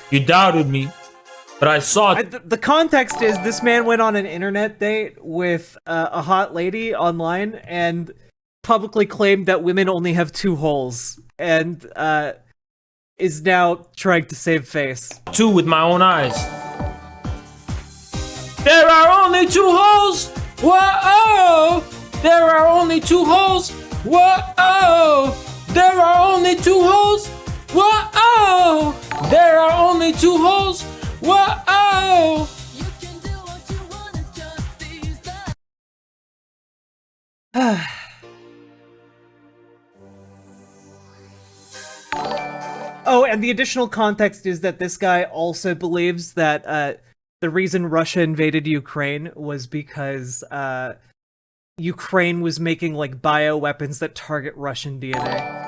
[SPEAKER 10] You doubted me, but I saw.
[SPEAKER 1] The context is this man went on an internet date with a hot lady online and publicly claimed that women only have 2 holes, and is now trying to save face.
[SPEAKER 10] 2 with my own eyes. There are only 2 holes. Whoa! There are only 2 holes. Whoa! There are only 2 holes. Whoa! There are only 2 holes. Whoa!
[SPEAKER 1] Oh, and the additional context is that this guy also believes that the reason Russia invaded Ukraine was because Ukraine was making like bioweapons that target Russian DNA.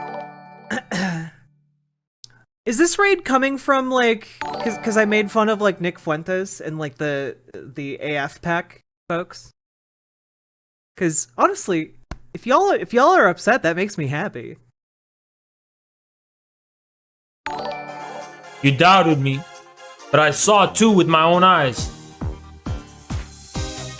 [SPEAKER 1] Is this raid coming from like because I made fun of like Nick Fuentes and like the AF pack folks? Because honestly, if y'all are upset, that makes me happy.
[SPEAKER 10] You doubted me, but I saw 2 with my own eyes.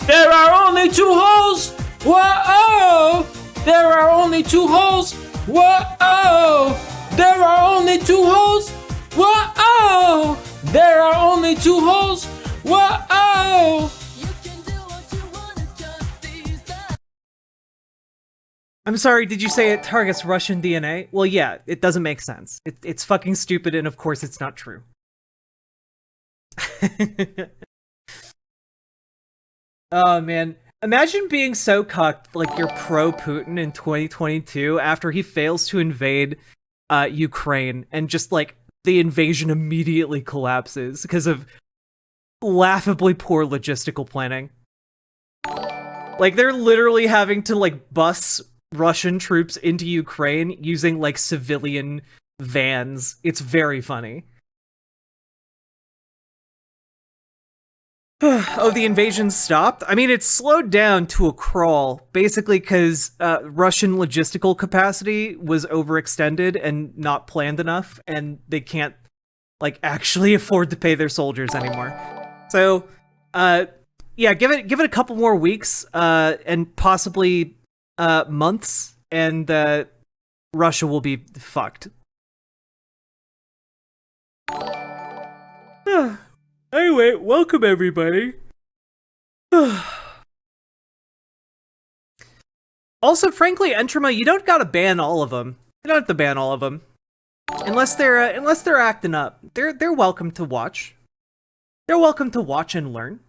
[SPEAKER 10] There are only 2 holes. Whoa! There are only 2 holes. Whoa! There are only 2 holes. Whoa! There are only 2 holes. Whoa!
[SPEAKER 1] I'm sorry, did you say it targets Russian DNA? Well, yeah, it doesn't make sense. It's fucking stupid, and of course it's not true. Oh, man. Imagine being so cucked like you're pro-Putin in 2022 after he fails to invade Ukraine, and just, like, the invasion immediately collapses because of laughably poor logistical planning. Like, they're literally having to, like, bus Russian troops into Ukraine using, like, civilian vans. It's very funny. Oh, the invasion stopped? I mean, it's slowed down to a crawl, basically because Russian logistical capacity was overextended and not planned enough, and they can't, like, actually afford to pay their soldiers anymore. So, yeah, give it a couple more weeks, and possibly months, and Russia will be fucked. Anyway, welcome everybody. Also, frankly, Entrama, you don't gotta ban all of them. You don't have to ban all of them, unless they're acting up. They're welcome to watch. They're welcome to watch and learn.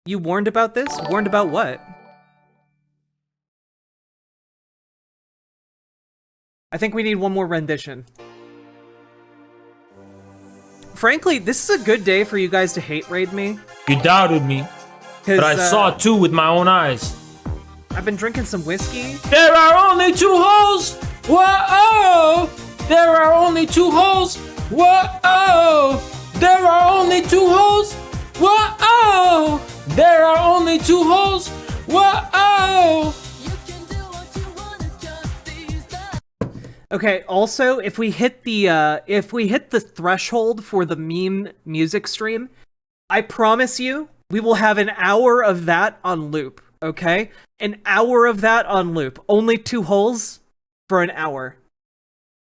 [SPEAKER 1] You warned about this? Warned about what? I think we need one more rendition. Frankly, this is a good day for you guys to hate raid me.
[SPEAKER 10] You doubted me, but I saw it too with my own eyes.
[SPEAKER 1] I've been drinking some whiskey.
[SPEAKER 10] There are only 2 holes! Whoa! There are only 2 holes! Whoa! There are only 2 holes! Whoa! There are only 2 holes! Whoa!
[SPEAKER 1] Okay, also, if we hit the threshold for the meme music stream, I promise you, we will have an hour of that on loop, okay? An hour of that on loop. Only 2 holes for an hour.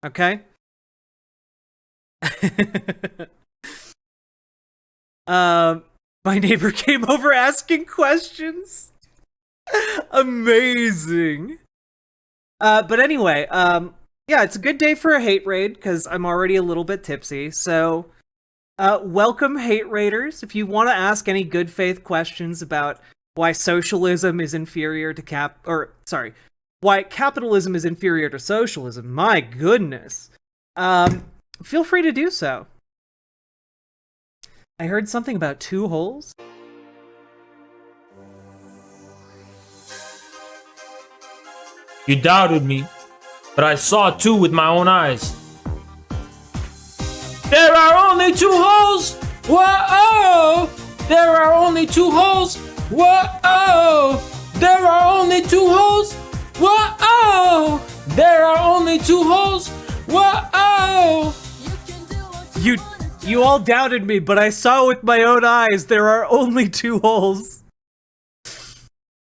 [SPEAKER 1] Okay? My neighbor came over asking questions. Amazing. But anyway, yeah, it's a good day for a hate raid, because I'm already a little bit tipsy, so welcome, hate raiders. If you want to ask any good faith questions about why socialism is inferior to why capitalism is inferior to socialism, my goodness, feel free to do so. I heard something about 2 holes.
[SPEAKER 10] You doubted me, but I saw it too with my own eyes. There are only 2 holes! Whoa! There are only 2 holes! Whoa! There are only 2 holes! Whoa! There are only 2 holes! Whoa!
[SPEAKER 1] You all doubted me, but I saw with my own eyes there are only 2 holes.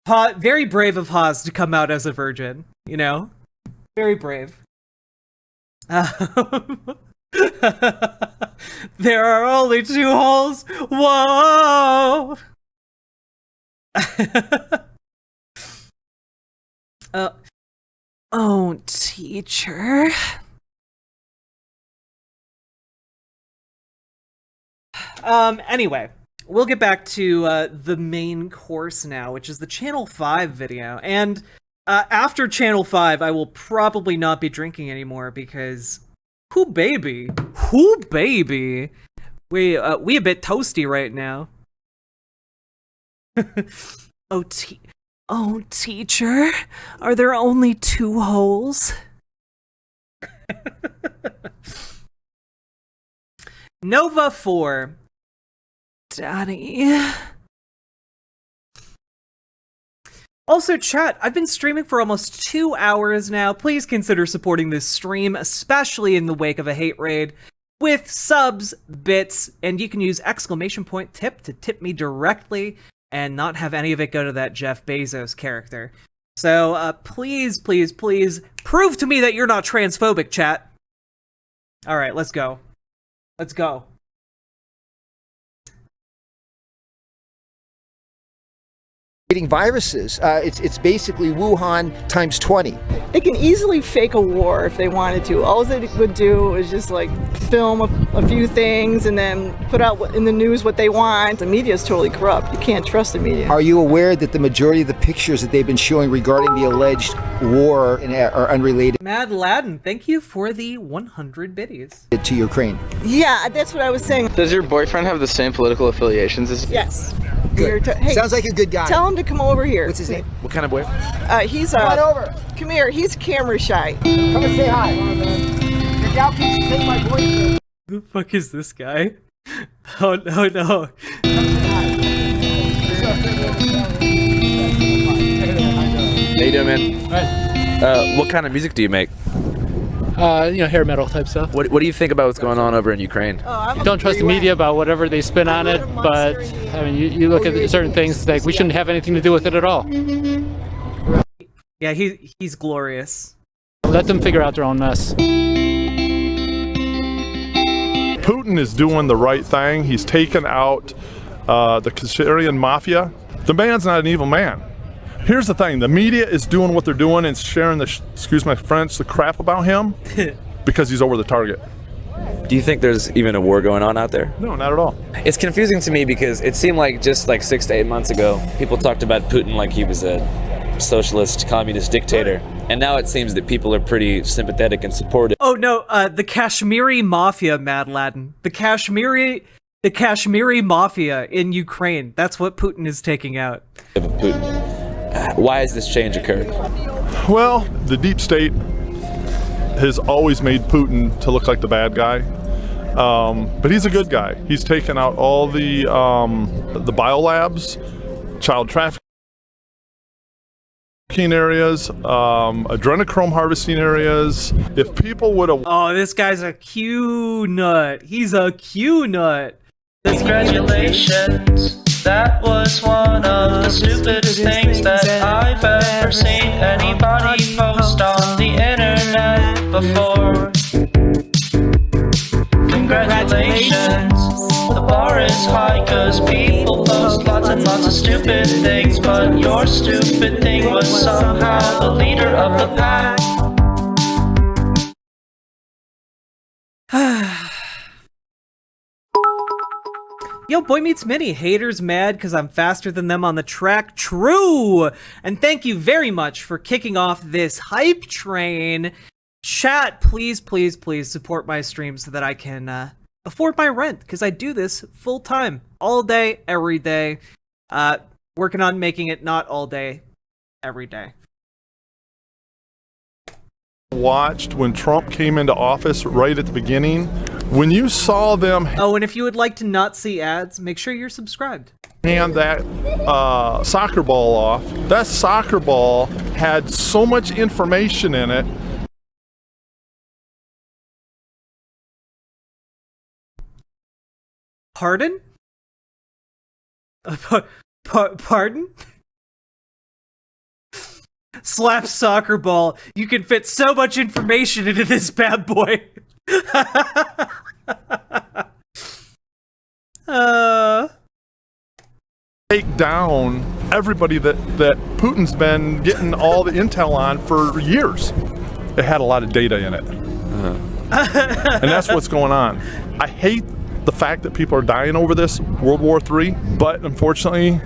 [SPEAKER 1] Very brave of Haas to come out as a virgin, you know? Very brave. There are only 2 holes. Whoa! Oh, teacher. Anyway, we'll get back to the main course now, which is the Channel 5 video. And after Channel 5, I will probably not be drinking anymore because whoo baby. We a bit toasty right now. Oh, teacher, are there only 2 holes? Nova 4. Daddy. Also, chat, I've been streaming for almost 2 hours now. Please consider supporting this stream, especially in the wake of a hate raid, with subs, bits, and you can use !tip to tip me directly and not have any of it go to that Jeff Bezos character. So, please, please, please, prove to me that you're not transphobic, chat. Alright, let's go. Let's go.
[SPEAKER 3] viruses. It's basically Wuhan times 20.
[SPEAKER 24] They can easily fake a war if they wanted to. All they would do is just like film a few things and then put out in the news what they want. The media is totally corrupt. You can't trust the media.
[SPEAKER 3] Are you aware that the majority of the pictures that they've been showing regarding the alleged war are unrelated?
[SPEAKER 1] Mad Laden, thank you for the 100 biddies.
[SPEAKER 3] To Ukraine?
[SPEAKER 24] Yeah, that's what I was saying.
[SPEAKER 4] Does your boyfriend have the same political affiliations as you?
[SPEAKER 24] Yes.
[SPEAKER 3] Good.
[SPEAKER 24] Hey,
[SPEAKER 3] sounds like a good guy.
[SPEAKER 24] Tell him to come over here.
[SPEAKER 3] What's his name?
[SPEAKER 22] What kind of boy?
[SPEAKER 24] He's
[SPEAKER 3] Come on over.
[SPEAKER 24] Come here. He's camera shy.
[SPEAKER 3] Come and say hi. Your gal keeps saying my boyfriend.
[SPEAKER 1] Who the fuck is this guy? Oh no no.
[SPEAKER 22] How you doing, man? What kind of music do you make?
[SPEAKER 11] Hair metal type stuff.
[SPEAKER 22] What do you think about what's going on over in Ukraine?
[SPEAKER 11] Don't trust the media about whatever they spin on it, but I mean, you look at certain things like we shouldn't have anything to do with it at all.
[SPEAKER 1] Yeah, he's glorious.
[SPEAKER 11] Let them figure out their own mess.
[SPEAKER 12] Putin is doing the right thing. He's taken out the Syrian mafia. The man's not an evil man. Here's the thing, the media is doing what they're doing and sharing the, excuse my French, the crap about him because he's over the target.
[SPEAKER 22] Do you think there's even a war going on out there?
[SPEAKER 12] No, not at all.
[SPEAKER 22] It's confusing to me because it seemed like just like 6 to 8 months ago, people talked about Putin like he was a socialist, communist dictator. And now it seems that people are pretty sympathetic and supportive.
[SPEAKER 1] Oh no, the Kashmiri Mafia, Mad Laden. The Kashmiri Mafia in Ukraine. That's what Putin is taking out.
[SPEAKER 22] Of Putin. Why has this change occurred?
[SPEAKER 12] Well, the deep state has always made Putin to look like the bad guy, but he's a good guy. He's taken out all the biolabs, child trafficking areas, adrenochrome harvesting areas. If people would have...
[SPEAKER 1] Oh, this guy's a Q nut. He's a Q nut.
[SPEAKER 13] Congratulations. That was one of the stupidest things that I've ever seen anybody post on the internet before. Congratulations. The bar is high cause people post lots and lots of stupid things, but your stupid thing was somehow the leader of the pack.
[SPEAKER 1] Yo, Boy Meets Mini, haters mad because I'm faster than them on the track. True! And thank you very much for kicking off this hype train. Chat, please, please, please support my stream so that I can afford my rent, because I do this full time, all day, every day. Working on making it not all day, every day.
[SPEAKER 12] Watched when Trump came into office right at the beginning. When you saw them...
[SPEAKER 1] Oh, and if you would like to not see ads, make sure you're subscribed.
[SPEAKER 12] Hand that soccer ball off. That soccer ball had so much information in it.
[SPEAKER 1] Pardon? Pardon? Slap soccer ball. You can fit so much information into this bad boy.
[SPEAKER 12] Take down everybody that Putin's been getting all the intel on for years. It had a lot of data in it. And that's what's going on. I hate the fact that people are dying over this, World War III, but unfortunately,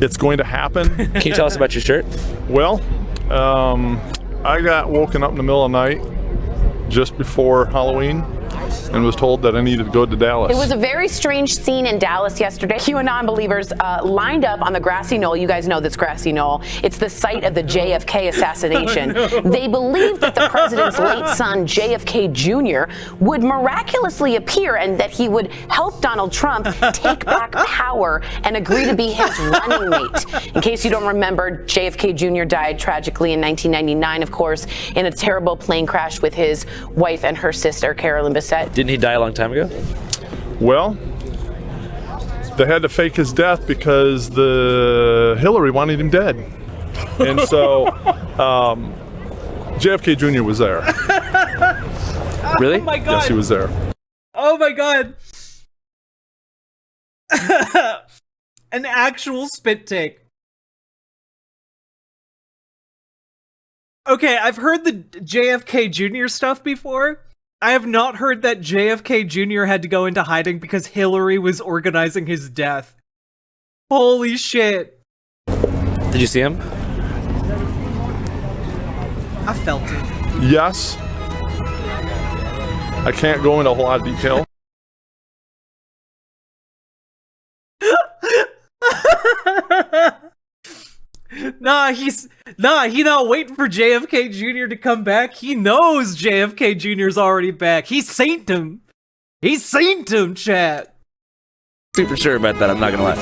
[SPEAKER 12] it's going to happen.
[SPEAKER 22] Can you tell us about your shirt?
[SPEAKER 12] Well, I got woken up in the middle of the night just before Halloween and was told that I needed to go to Dallas.
[SPEAKER 16] It was a very strange scene in Dallas yesterday. QAnon believers lined up on the grassy knoll. You guys know this grassy knoll. It's the site of the JFK assassination.
[SPEAKER 1] Oh, no.
[SPEAKER 16] They believed that the president's late son, JFK Jr., would miraculously appear and that he would help Donald Trump take back power and agree to be his running mate. In case you don't remember, JFK Jr. died tragically in 1999, of course, in a terrible plane crash with his wife and her sister, Carolyn Bessette.
[SPEAKER 22] Didn't he die a long time ago?
[SPEAKER 12] Well, they had to fake his death because the Hillary wanted him dead. And so JFK Jr. was there.
[SPEAKER 22] Really?
[SPEAKER 1] Oh my God.
[SPEAKER 12] Yes, he was there.
[SPEAKER 1] Oh my God. An actual spit take. Okay, I've heard the JFK Jr. stuff before. I have not heard that JFK Jr. had to go into hiding because Hillary was organizing his death. Holy shit.
[SPEAKER 22] Did you see him?
[SPEAKER 1] I felt it.
[SPEAKER 12] Yes. I can't go into a whole lot of detail.
[SPEAKER 1] He's not waiting for JFK Jr. to come back. He knows JFK Jr.'s already back. He saint him. He saint him, chat.
[SPEAKER 22] Super sure about that, I'm not gonna lie.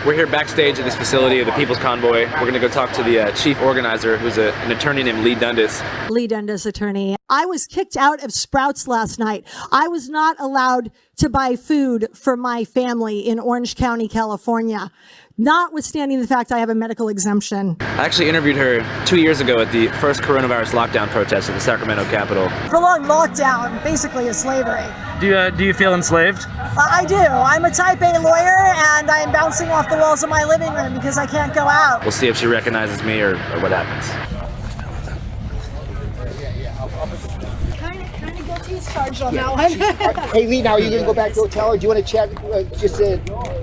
[SPEAKER 22] We're here backstage at this facility of the People's Convoy. We're gonna go talk to the chief organizer, who's an attorney named Lee Dundas.
[SPEAKER 2] Lee Dundas, attorney. I was kicked out of Sprouts last night. I was not allowed to buy food for my family in Orange County, California, notwithstanding the fact I have a medical exemption.
[SPEAKER 22] I actually interviewed her 2 years ago at the first coronavirus lockdown protest at the Sacramento Capitol.
[SPEAKER 2] Prolonged lockdown basically is slavery.
[SPEAKER 22] Do you feel enslaved?
[SPEAKER 2] I do. I'm a type A lawyer and I'm bouncing off the walls of my living room because I can't go out.
[SPEAKER 22] We'll see if she recognizes me or what happens.
[SPEAKER 2] Kind of guilty as charged on that one.
[SPEAKER 3] Hey, Lee, now are you going to go back to the hotel, or do you want to chat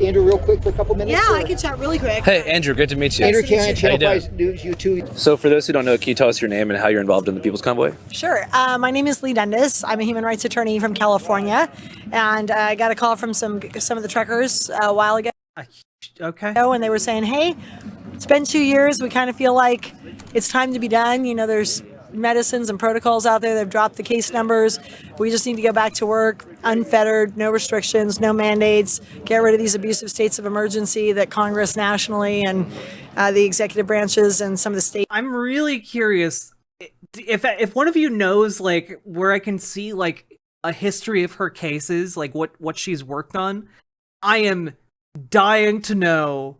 [SPEAKER 3] Andrew real quick for a couple minutes?
[SPEAKER 2] Yeah, I can chat really quick.
[SPEAKER 22] Hey, Andrew, good to meet you.
[SPEAKER 3] Andrew Cannon, Channel 5 News, you too.
[SPEAKER 22] So for those who don't know, can you tell us your name and how you're involved in the People's Convoy?
[SPEAKER 2] Sure. My name is Lee Dundas. I'm a human rights attorney from California, and I got a call from some of the truckers a while ago.
[SPEAKER 1] Okay.
[SPEAKER 2] And they were saying, hey, it's been 2 years. We kind of feel like it's time to be done. You know, there's medicines and protocols out there. They've dropped the case numbers. We just need to go back to work, unfettered, no restrictions, no mandates, get rid of these abusive states of emergency that Congress nationally and the executive branches and some of the states.
[SPEAKER 1] I'm really curious if one of you knows like where I can see like a history of her cases, like what she's worked on. I am dying to know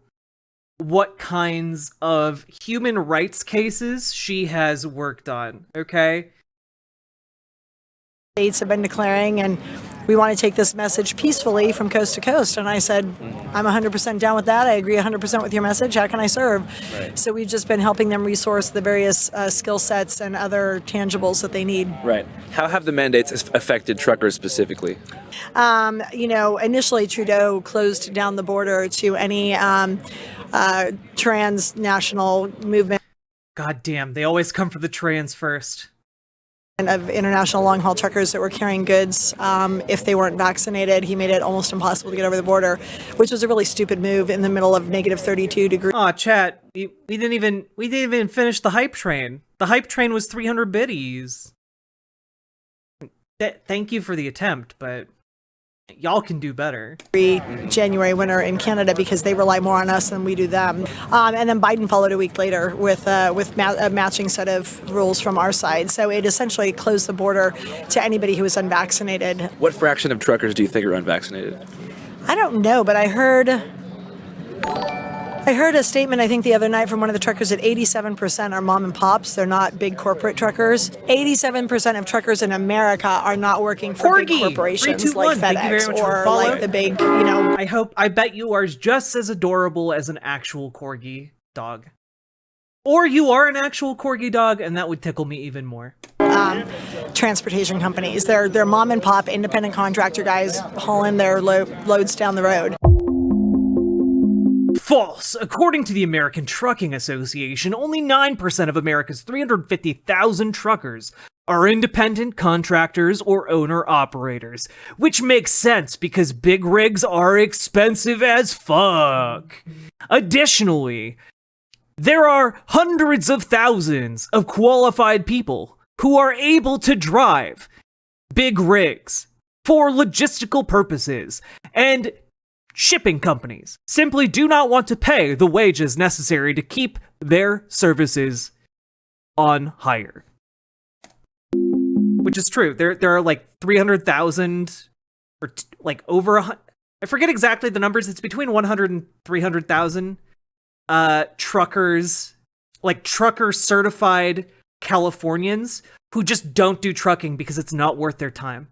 [SPEAKER 1] what kinds of human rights cases she has worked on, okay?
[SPEAKER 2] States have been declaring, and we want to take this message peacefully from coast to coast. And I said, I'm 100% down with that. I agree 100% with your message. How can I serve?
[SPEAKER 22] Right.
[SPEAKER 2] So we've just been helping them resource the various skill sets and other tangibles that they need.
[SPEAKER 22] Right. How have the mandates affected truckers specifically?
[SPEAKER 2] Initially Trudeau closed down the border to any transnational movement.
[SPEAKER 1] God damn, they always come for the trans first.
[SPEAKER 2] Of international long-haul truckers that were carrying goods, if they weren't vaccinated, he made it almost impossible to get over the border, which was a really stupid move in the middle of negative 32 degrees.
[SPEAKER 1] Aw, chat, we didn't even finish the hype train. The hype train was 300 biddies. Thank you for the attempt, but y'all can do better.
[SPEAKER 2] January winter in Canada because they rely more on us than we do them. And then Biden followed a week later with a matching set of rules from our side. So it essentially closed the border to anybody who was unvaccinated.
[SPEAKER 22] What fraction of truckers do you think are unvaccinated?
[SPEAKER 2] I don't know, but I heard a statement, I think the other night, from one of the truckers that 87% are mom and pops. They're not big corporate truckers. 87% of truckers in America are not working for big corporations like FedEx or like the big,
[SPEAKER 1] I bet you are just as adorable as an actual corgi dog. Or you are an actual corgi dog, and that would tickle me even more.
[SPEAKER 2] Transportation companies. They're mom and pop independent contractor guys hauling their loads down the road.
[SPEAKER 1] False. According to the American Trucking Association, only 9% of America's 350,000 truckers are independent contractors or owner-operators, which makes sense because big rigs are expensive as fuck. Additionally, there are hundreds of thousands of qualified people who are able to drive big rigs for logistical purposes, and shipping companies simply do not want to pay the wages necessary to keep their services on hire. Which is true. There are like 300,000 or like over I forget exactly the numbers. It's between 100 and 300,000 truckers, like trucker certified Californians who just don't do trucking because it's not worth their time.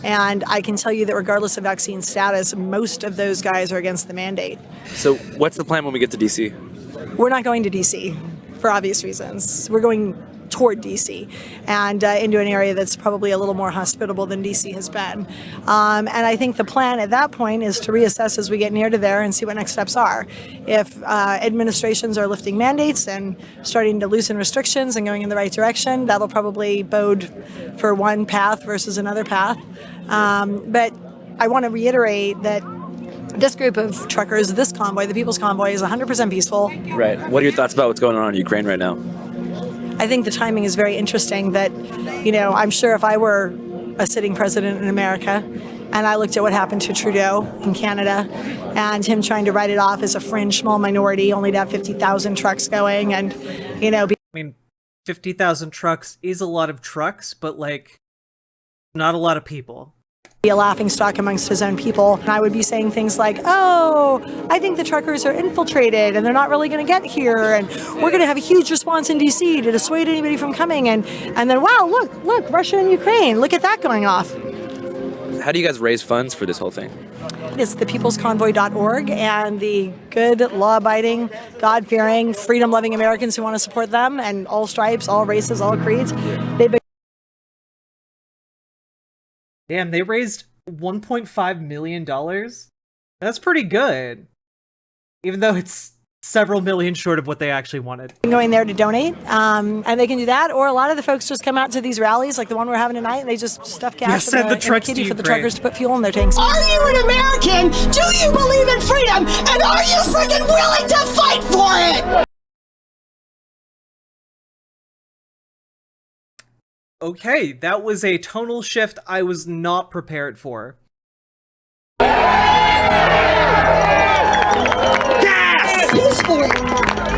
[SPEAKER 2] And I can tell you that regardless of vaccine status, most of those guys are against the mandate.
[SPEAKER 22] So what's the plan when we get to DC?
[SPEAKER 2] We're not going to DC for obvious reasons. We're going toward DC and into an area that's probably a little more hospitable than DC has been. And I think the plan at that point is to reassess as we get near to there and see what next steps are. If administrations are lifting mandates and starting to loosen restrictions and going in the right direction, that'll probably bode for one path versus another path. But I want to reiterate that this group of truckers, this convoy, the People's Convoy, is 100% peaceful.
[SPEAKER 22] Right. What are your thoughts about what's going on in Ukraine right now?
[SPEAKER 2] I think the timing is very interesting that, I'm sure if I were a sitting president in America and I looked at what happened to Trudeau in Canada and him trying to write it off as a fringe small minority, only to have 50,000 trucks going and,
[SPEAKER 1] I mean, 50,000 trucks is a lot of trucks, but not a lot of people.
[SPEAKER 2] Be a laughingstock amongst his own people. And I would be saying things like, oh, I think the truckers are infiltrated and they're not really going to get here. And we're going to have a huge response in DC to dissuade anybody from coming. And then, wow, look, Russia and Ukraine. Look at that going off.
[SPEAKER 22] How do you guys raise funds for this whole thing?
[SPEAKER 2] It's thepeoplesconvoy.org and the good, law-abiding, God-fearing, freedom-loving Americans who want to support them and all stripes, all races, all creeds.
[SPEAKER 1] Damn, they raised $1.5 million? That's pretty good. Even though it's several million short of what they actually wanted.
[SPEAKER 2] Going there to donate, and they can do that, or a lot of the folks just come out to these rallies, like the one we're having tonight, and they just stuff cash in a kitty for the truckers to put fuel in their tanks.
[SPEAKER 14] Are you an American? Do you believe in freedom? And are you freaking willing to fight for it?
[SPEAKER 1] Okay, that was a tonal shift I was not prepared for.
[SPEAKER 14] Yes! Peacefully.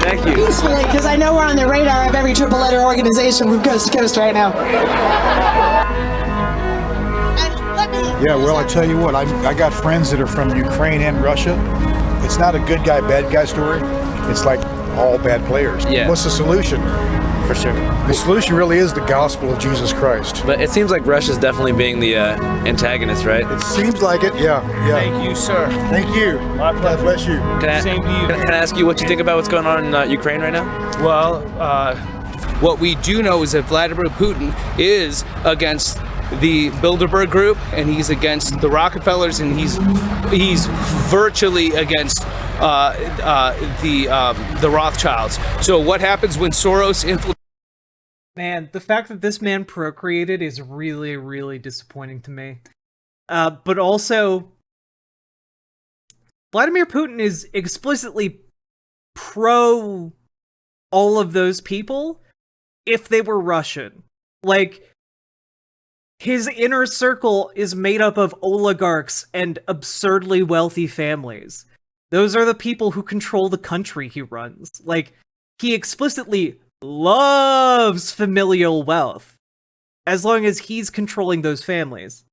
[SPEAKER 22] Thank you.
[SPEAKER 14] Peacefully, because I know we're on the radar of every triple letter organization from coast to coast right now.
[SPEAKER 17] Yeah, well, I tell you what, I got friends that are from Ukraine and Russia. It's not a good guy, bad guy story. It's like all bad players.
[SPEAKER 22] Yeah.
[SPEAKER 17] What's the solution?
[SPEAKER 22] For sure.
[SPEAKER 17] The solution really is the gospel of Jesus Christ.
[SPEAKER 22] But it seems like Russia's definitely being the antagonist, right?
[SPEAKER 17] It seems like it, yeah.
[SPEAKER 9] Thank you, sir.
[SPEAKER 17] Thank you. My pleasure. God bless you.
[SPEAKER 9] Same to you.
[SPEAKER 22] Can I ask you what you think about what's going on in Ukraine right now?
[SPEAKER 19] Well, what we do know is that Vladimir Putin is against the Bilderberg Group, and he's against the Rockefellers, and he's virtually against the Rothschilds. So what happens when Soros infiltrates?
[SPEAKER 1] Man, the fact that this man procreated is really, really disappointing to me. But also, Vladimir Putin is explicitly pro all of those people if they were Russian. Like, his inner circle is made up of oligarchs and absurdly wealthy families. Those are the people who control the country he runs. Like, he explicitly loves familial wealth, as long as he's controlling those families.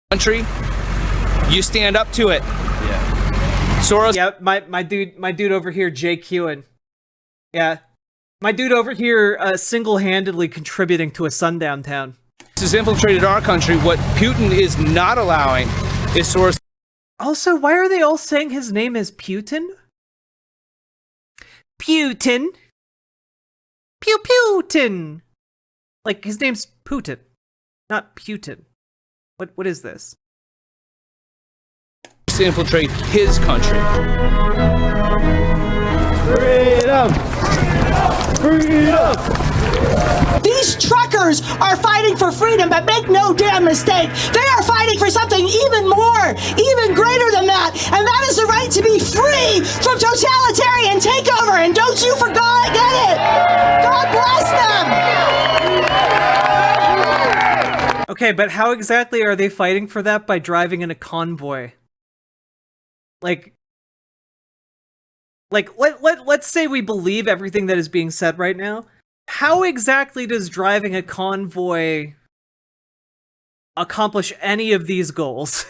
[SPEAKER 19] Country, you stand up to it.
[SPEAKER 22] Yeah.
[SPEAKER 19] Soros.
[SPEAKER 1] Yeah, my dude over here, Jake Hewen. Yeah. My dude over here single-handedly contributing to a sundown town.
[SPEAKER 19] This has infiltrated our country. What Putin is not allowing is Soros.
[SPEAKER 1] Also, why are they all saying his name is Putin? Putin. Putin. Like, his name's Putin, not Putin. What is this?
[SPEAKER 19] To infiltrate his country.
[SPEAKER 14] Freedom! Freedom! These truckers are fighting for freedom, but make no damn mistake, they are fighting for something even more, even greater than that, and that is the right to be free from totalitarian takeover, and don't you forget it! God bless them!
[SPEAKER 1] Okay, but how exactly are they fighting for that by driving in a convoy? Like let's say we believe everything that is being said right now. how exactly does driving a convoy accomplish any of these goals?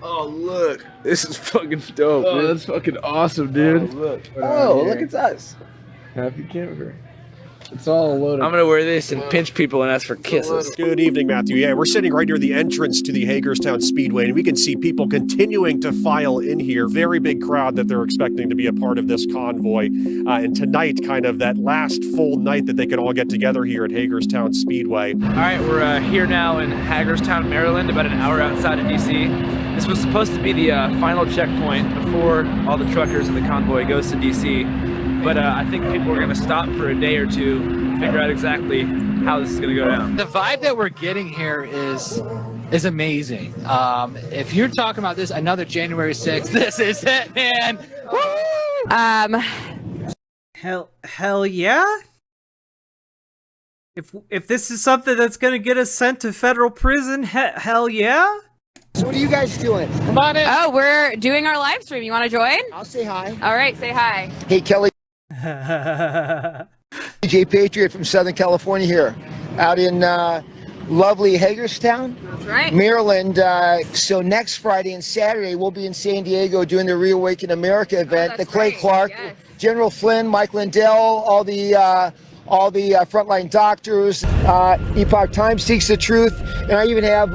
[SPEAKER 9] Oh, look. This is fucking dope,
[SPEAKER 4] Oh,
[SPEAKER 9] dude.
[SPEAKER 4] that's fucking awesome, dude.
[SPEAKER 9] Oh, look,
[SPEAKER 4] it's us. Happy camper. It's all loaded.
[SPEAKER 9] I'm gonna wear this and pinch people and ask for kisses.
[SPEAKER 5] Good evening, Matthew. Yeah, we're sitting right near the entrance to the Hagerstown Speedway, and we can see people continuing to file in here. Very big crowd that they're expecting to be a part of this convoy. And tonight, kind of that last full night that they can all get together here at Hagerstown Speedway.
[SPEAKER 9] All right, we're here now in Hagerstown, Maryland, about an hour outside of DC. This was supposed to be the final checkpoint before all the truckers and the convoy goes to DC. But I think people are gonna stop for a day or two and figure out exactly how this is gonna go down.
[SPEAKER 6] The vibe that we're getting here is amazing. If you're talking about this, another January 6th, this is it, man.
[SPEAKER 1] Hell yeah? If this is something that's gonna get us sent to federal prison, hell yeah?
[SPEAKER 3] So what are you guys doing?
[SPEAKER 6] Come on in.
[SPEAKER 8] Oh, we're doing our live stream. You want to join?
[SPEAKER 3] I'll say hi.
[SPEAKER 8] All right, say hi.
[SPEAKER 3] Hey, Kelly. J. Patriot from Southern California here, out in lovely Hagerstown,
[SPEAKER 8] That's right.
[SPEAKER 3] Maryland. So next Friday and Saturday, we'll be in San Diego doing the Reawaken America event. The Clay Clark, General Flynn, Mike Lindell, all the frontline doctors. Epoch Times seeks the truth, and I even have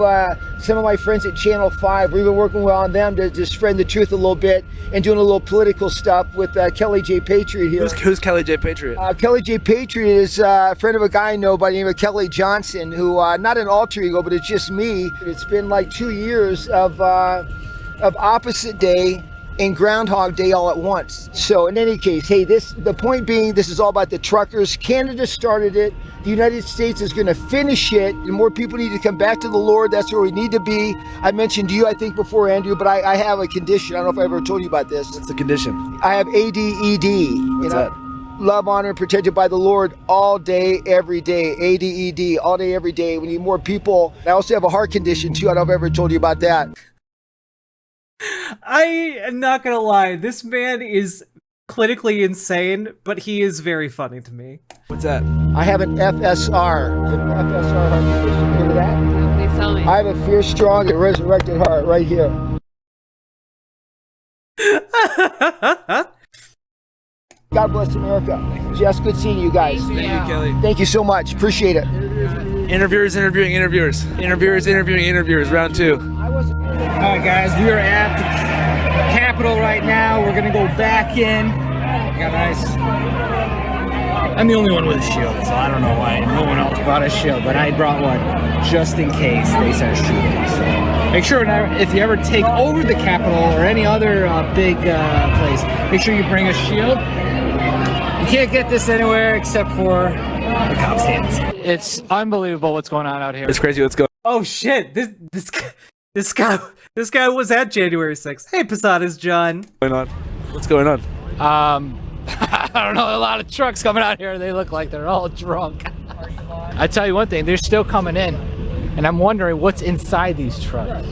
[SPEAKER 3] some of my friends at Channel 5. We've been working on them to spread the truth a little bit and doing a little political stuff with Kelly J. Patriot here.
[SPEAKER 9] Who's Kelly J. Patriot?
[SPEAKER 3] Kelly J. Patriot is a friend of a guy I know by the name of Kelly Johnson, who not an alter ego, but it's just me. It's been like 2 years of Opposite Day and Groundhog Day all at once. So in any case, hey, the point being, this is all about the truckers. Canada started it. The United States is going to finish it, and more people need to come back to the Lord. That's where we need to be. I mentioned to you, I think, before, Andrew, but I have a condition. I don't know if I ever told you about this.
[SPEAKER 9] What's the condition?
[SPEAKER 3] I have ADED.
[SPEAKER 9] What's that?
[SPEAKER 3] Love, honor, and protected by the Lord all day, every day. ADED, all day, every day. We need more people. I also have a heart condition, too. I don't know if I ever told you about that.
[SPEAKER 1] I am not gonna lie, this man is clinically insane, but he is very funny to me.
[SPEAKER 9] What's that?
[SPEAKER 3] I have an FSR. FSR heart condition. Hear that?
[SPEAKER 8] Please tell me.
[SPEAKER 3] I have a fierce, strong, and resurrected heart right here. God bless America. Jess, good seeing you guys.
[SPEAKER 9] Thank you, Kelly.
[SPEAKER 3] Thank you so much. Appreciate it.
[SPEAKER 9] Interviewers interviewing interviewers. Interviewers interviewing interviewers. Round 2.
[SPEAKER 6] All right, guys, we are at the Capitol right now. We're gonna go back in. Got nice. I'm the only one with a shield, so I don't know why no one else brought a shield, but I brought one just in case they start shooting. So make sure if you ever take over the Capitol or any other big place, make sure you bring a shield. You can't get this anywhere except for the cops' hands. It's unbelievable what's going on out here.
[SPEAKER 9] It's crazy what's going on.
[SPEAKER 1] Oh shit, this guy was at January 6th. Hey, Posadas John.
[SPEAKER 9] What's going on?
[SPEAKER 6] I don't know, a lot of trucks coming out here. They look like they're all drunk. I tell you one thing, they're still coming in, and I'm wondering what's inside these trucks.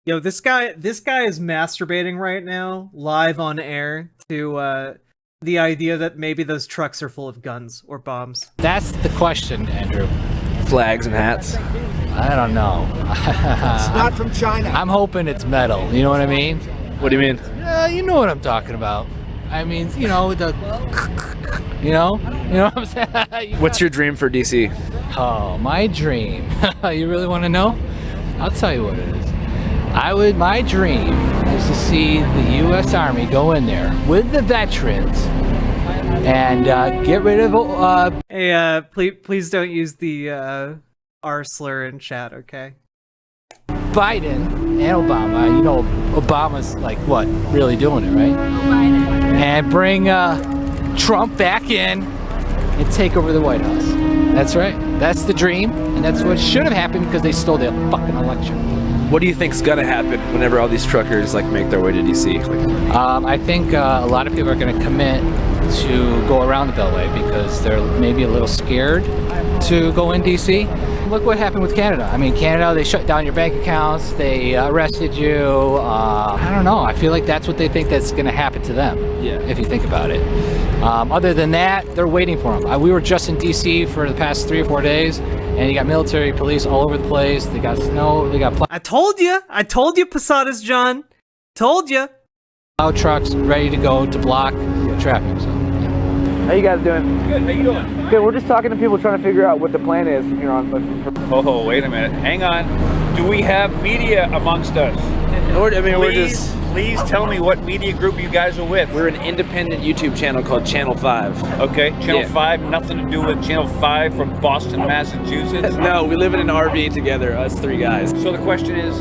[SPEAKER 1] Yo, this guy is masturbating right now, live on air, to the idea that maybe those trucks are full of guns or bombs.
[SPEAKER 6] That's the question, Andrew.
[SPEAKER 9] Flags and hats.
[SPEAKER 6] I don't know.
[SPEAKER 3] It's not from China.
[SPEAKER 6] I'm hoping it's metal. You know what I mean?
[SPEAKER 9] What do you mean?
[SPEAKER 6] You know what I'm talking about. I mean, you know, you know what I'm saying?
[SPEAKER 9] What's your dream for DC?
[SPEAKER 6] Oh, my dream. You really want to know? I'll tell you what it is.
[SPEAKER 10] My dream is to see the U.S. Army go in there with the veterans and get rid of.
[SPEAKER 1] Hey, please don't use the R slur in chat, okay?
[SPEAKER 10] Biden and Obama. You know, Obama's like what? Really doing it, right? And bring Trump back in and take over the White House. That's right. That's the dream, and that's what should have happened because they stole the fucking election.
[SPEAKER 22] What do you think's gonna happen whenever all these truckers like make their way to DC?
[SPEAKER 10] I think a lot of people are going to commit to go around the Beltway because they're maybe a little scared to go in DC. Look what happened with Canada. I mean, Canada, they shut down your bank accounts, they arrested you. I don't know. I feel like that's what they think that's going to happen to them.
[SPEAKER 22] Yeah.
[SPEAKER 10] If you think about it. Other than that, they're waiting for them. We were just in DC for the past 3 or 4 days, and you got military, police all over the place. They got snow. They got.
[SPEAKER 1] I told you, Posadas John. Told you.
[SPEAKER 10] Plow trucks ready to go to block traffic. So.
[SPEAKER 22] How you guys doing? Good. How you doing? Good. We're just talking to people trying to figure out what the plan is from here on.
[SPEAKER 15] Oh, wait a minute. Hang on. Do we have media amongst us? Please tell me what media group you guys are with.
[SPEAKER 22] We're an independent YouTube channel called Channel 5.
[SPEAKER 15] Okay, Channel 5, nothing to do with Channel 5 from Boston, Massachusetts?
[SPEAKER 22] No, we live in an RV together, us 3 guys.
[SPEAKER 15] So the question is,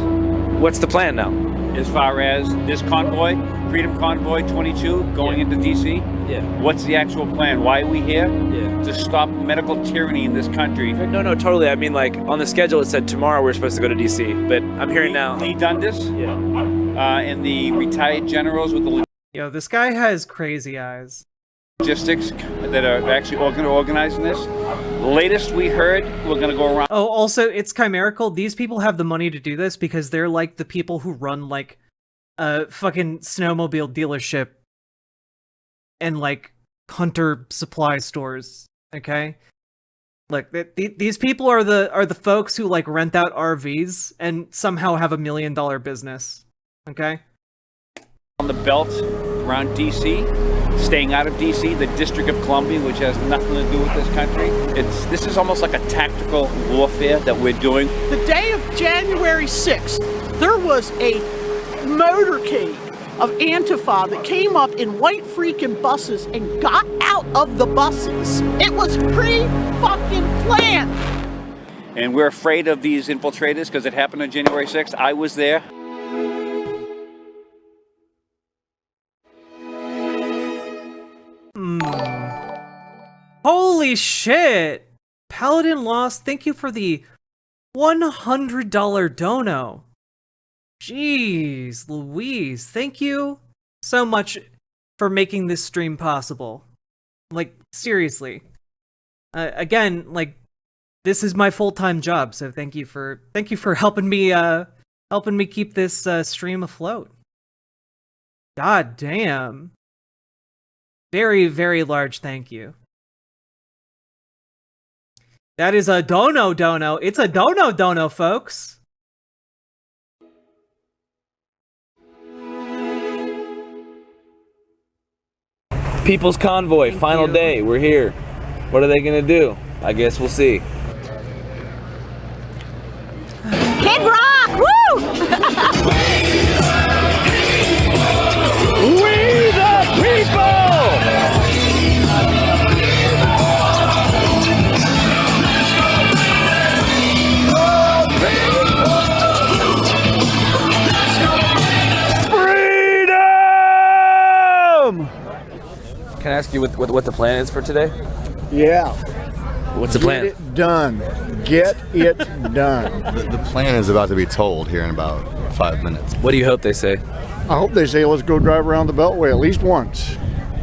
[SPEAKER 22] what's the plan now?
[SPEAKER 15] As far as this convoy, Freedom Convoy 22, going into DC?
[SPEAKER 22] Yeah.
[SPEAKER 15] What's the actual plan? Why are we here?
[SPEAKER 22] Yeah.
[SPEAKER 15] To stop medical tyranny in this country.
[SPEAKER 22] No, totally. I mean, like, on the schedule it said tomorrow we're supposed to go to DC, but I'm hearing now.
[SPEAKER 15] Lee Dundas?
[SPEAKER 22] Yeah.
[SPEAKER 15] And the retired generals with the
[SPEAKER 1] Yo, this guy has crazy eyes.
[SPEAKER 15] logistics that are actually organizing this. Latest we heard, we're going to go around.
[SPEAKER 1] Oh, also, it's chimerical. These people have the money to do this because they're like the people who run like a fucking snowmobile dealership and like hunter supply stores. Okay, like these people are the folks who like rent out RVs and somehow have $1 million business. Okay.
[SPEAKER 15] On the belt around DC, staying out of DC, the District of Columbia, which has nothing to do with this country. This is almost like a tactical warfare that we're doing.
[SPEAKER 14] The day of January 6th, there was a motorcade of Antifa that came up in white freaking buses and got out of the buses. It was pre-fucking planned.
[SPEAKER 15] And we're afraid of these infiltrators because it happened on January 6th. I was there.
[SPEAKER 1] Holy shit! Paladin Lost, thank you for the $100 dono. Jeez Louise, thank you so much for making this stream possible. Like, seriously. Again, like, this is my full-time job, so thank you for helping me keep this stream afloat. God damn. Very, very large thank you. That is a dono. It's a dono, folks.
[SPEAKER 22] People's Convoy, final day. We're here. What are they gonna do? I guess we'll see.
[SPEAKER 14] Kid Rock! Woo!
[SPEAKER 15] We the people!
[SPEAKER 22] Can I ask you what the plan is for today?
[SPEAKER 17] Yeah.
[SPEAKER 22] What's the plan?
[SPEAKER 17] Get it done. Get it done.
[SPEAKER 20] The plan is about to be told here in about 5 minutes.
[SPEAKER 22] What do you hope they say?
[SPEAKER 17] I hope they say let's go drive around the Beltway at least once.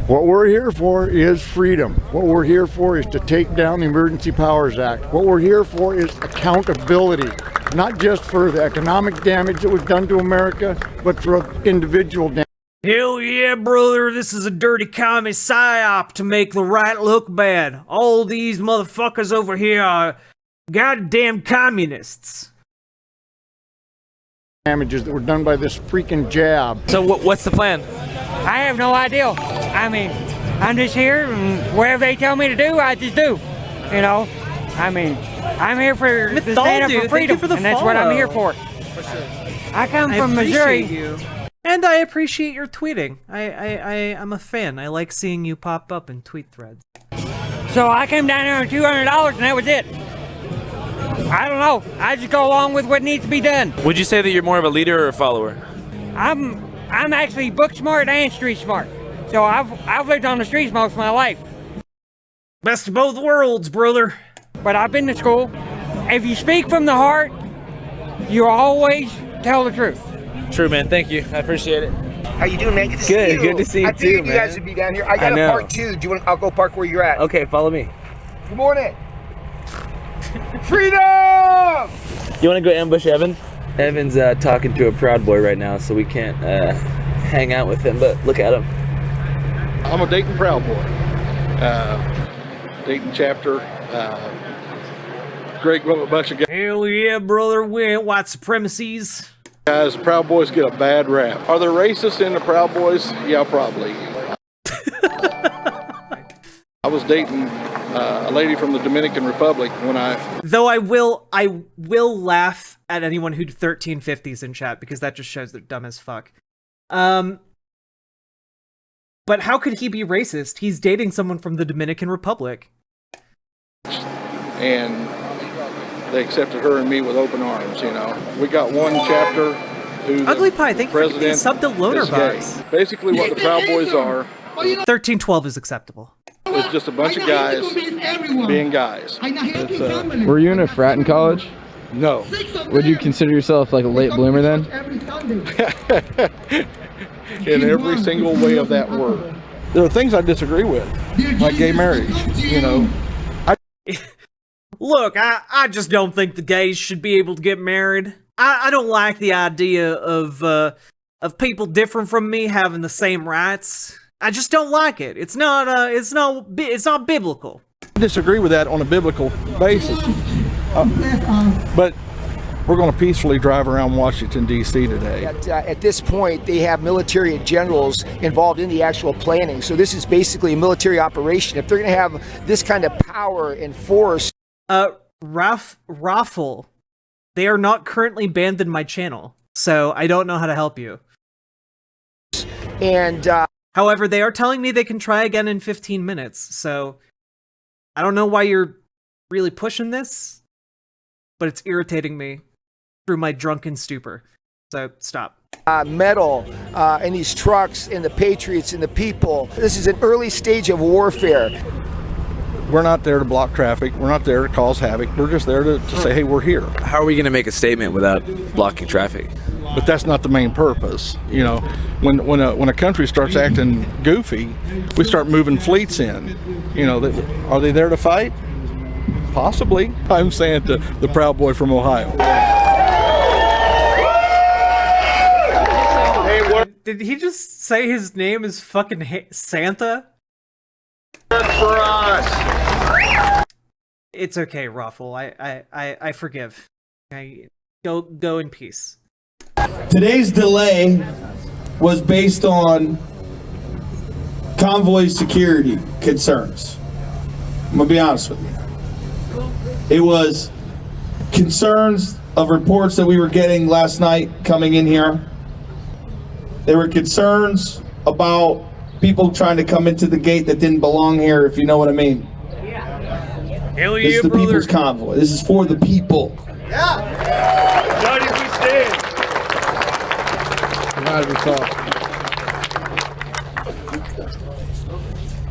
[SPEAKER 17] What we're here for is freedom. What we're here for is to take down the Emergency Powers Act. What we're here for is accountability, not just for the economic damage that was done to America, but for individual damage.
[SPEAKER 1] Hell yeah, brother, this is a dirty commie psyop to make the right look bad. All these motherfuckers over here are goddamn communists.
[SPEAKER 17] Damages that were done by this freaking jab.
[SPEAKER 22] So what's the plan?
[SPEAKER 21] I have no idea. I mean, I'm just here, and whatever they tell me to do, I just do. You know, I mean, I'm here to stand up for freedom, and that's what I'm here for. I come
[SPEAKER 1] I
[SPEAKER 21] from
[SPEAKER 1] appreciate
[SPEAKER 21] Missouri.
[SPEAKER 1] you. And I appreciate your tweeting. I'm a fan. I like seeing you pop up in tweet threads.
[SPEAKER 21] So I came down here on $200 and that was it. I don't know. I just go along with what needs to be done.
[SPEAKER 9] Would you say that you're more of a leader or a follower?
[SPEAKER 21] I'm actually book smart and street smart. So I've lived on the streets most of my life.
[SPEAKER 1] Best of both worlds, brother.
[SPEAKER 21] But I've been to school. If you speak from the heart, you always tell the truth.
[SPEAKER 9] True, man. Thank you. I appreciate it.
[SPEAKER 3] How you doing, man? Good to see you.
[SPEAKER 9] Good to see you
[SPEAKER 3] I
[SPEAKER 9] too,
[SPEAKER 3] figured
[SPEAKER 9] man.
[SPEAKER 3] you guys would be down here. I got a park too. Do you want? I'll go park where you're at.
[SPEAKER 9] Okay, follow me.
[SPEAKER 3] Good morning. Freedom!
[SPEAKER 9] You want to go ambush Evan? Evan's talking to a Proud Boy right now, so we can't hang out with him, but look at him.
[SPEAKER 12] I'm a Dayton Proud Boy. Dayton chapter. Great bunch of guys.
[SPEAKER 1] Hell yeah, brother. We ain't white supremacies.
[SPEAKER 12] Guys, Proud Boys get a bad rap. Are there racists in the Proud Boys? Yeah, probably. I was dating a lady from the Dominican Republic when
[SPEAKER 1] Though I will laugh at anyone who 1350s in chat because that just shows they're dumb as fuck. But how could he be racist? He's dating someone from the Dominican Republic.
[SPEAKER 12] and they accepted her and me with open arms, you know. We got one chapter who
[SPEAKER 1] Ugly Pie, thank you for being subbed to Loner Box.
[SPEAKER 12] Basically what the Proud Boys are
[SPEAKER 1] 1312 is acceptable.
[SPEAKER 12] It's just a bunch of guys being guys.
[SPEAKER 4] Were you in a frat in college?
[SPEAKER 12] No.
[SPEAKER 4] Would you consider yourself like a late bloomer then?
[SPEAKER 12] In every single way of that word. There are things I disagree with, like gay marriage, you know.
[SPEAKER 1] Look, I just don't think the gays should be able to get married. I don't like the idea of people different from me having the same rights. I just don't like it. It's not biblical.
[SPEAKER 12] I disagree with that on a biblical basis. But we're going to peacefully drive around Washington, D.C. today.
[SPEAKER 3] At this point, they have military and generals involved in the actual planning. So this is basically a military operation. If they're going to have this kind of power and force...
[SPEAKER 1] Raffle, they are not currently banned in my channel, so I don't know how to help you.
[SPEAKER 3] And,
[SPEAKER 1] however, they are telling me they can try again in 15 minutes, so I don't know why you're really pushing this, but it's irritating me through my drunken stupor. So stop.
[SPEAKER 3] Metal and these trucks and the patriots and the people. This is an early stage of warfare.
[SPEAKER 12] We're not there to block traffic. We're not there to cause havoc. We're just there to say, hey, we're here.
[SPEAKER 22] How are we going to make a statement without blocking traffic?
[SPEAKER 12] But that's not the main purpose. You know, when a country starts acting goofy, we start moving fleets in. You know, are they there to fight? Possibly. I'm saying to the Proud Boy from Ohio.
[SPEAKER 1] Did he just say his name is fucking Santa?
[SPEAKER 12] For us.
[SPEAKER 1] It's okay, Raffle. I forgive. Go in peace.
[SPEAKER 7] Today's delay was based on Convoy security concerns. I'm gonna be honest with you. It was concerns of reports that we were getting last night coming in here. There were concerns about people trying to come into the gate that didn't belong here, if you know what I mean.
[SPEAKER 1] Hell yeah,
[SPEAKER 7] this is the
[SPEAKER 1] brother.
[SPEAKER 7] people's convoy. This is for the people.
[SPEAKER 12] Johnny, we stand.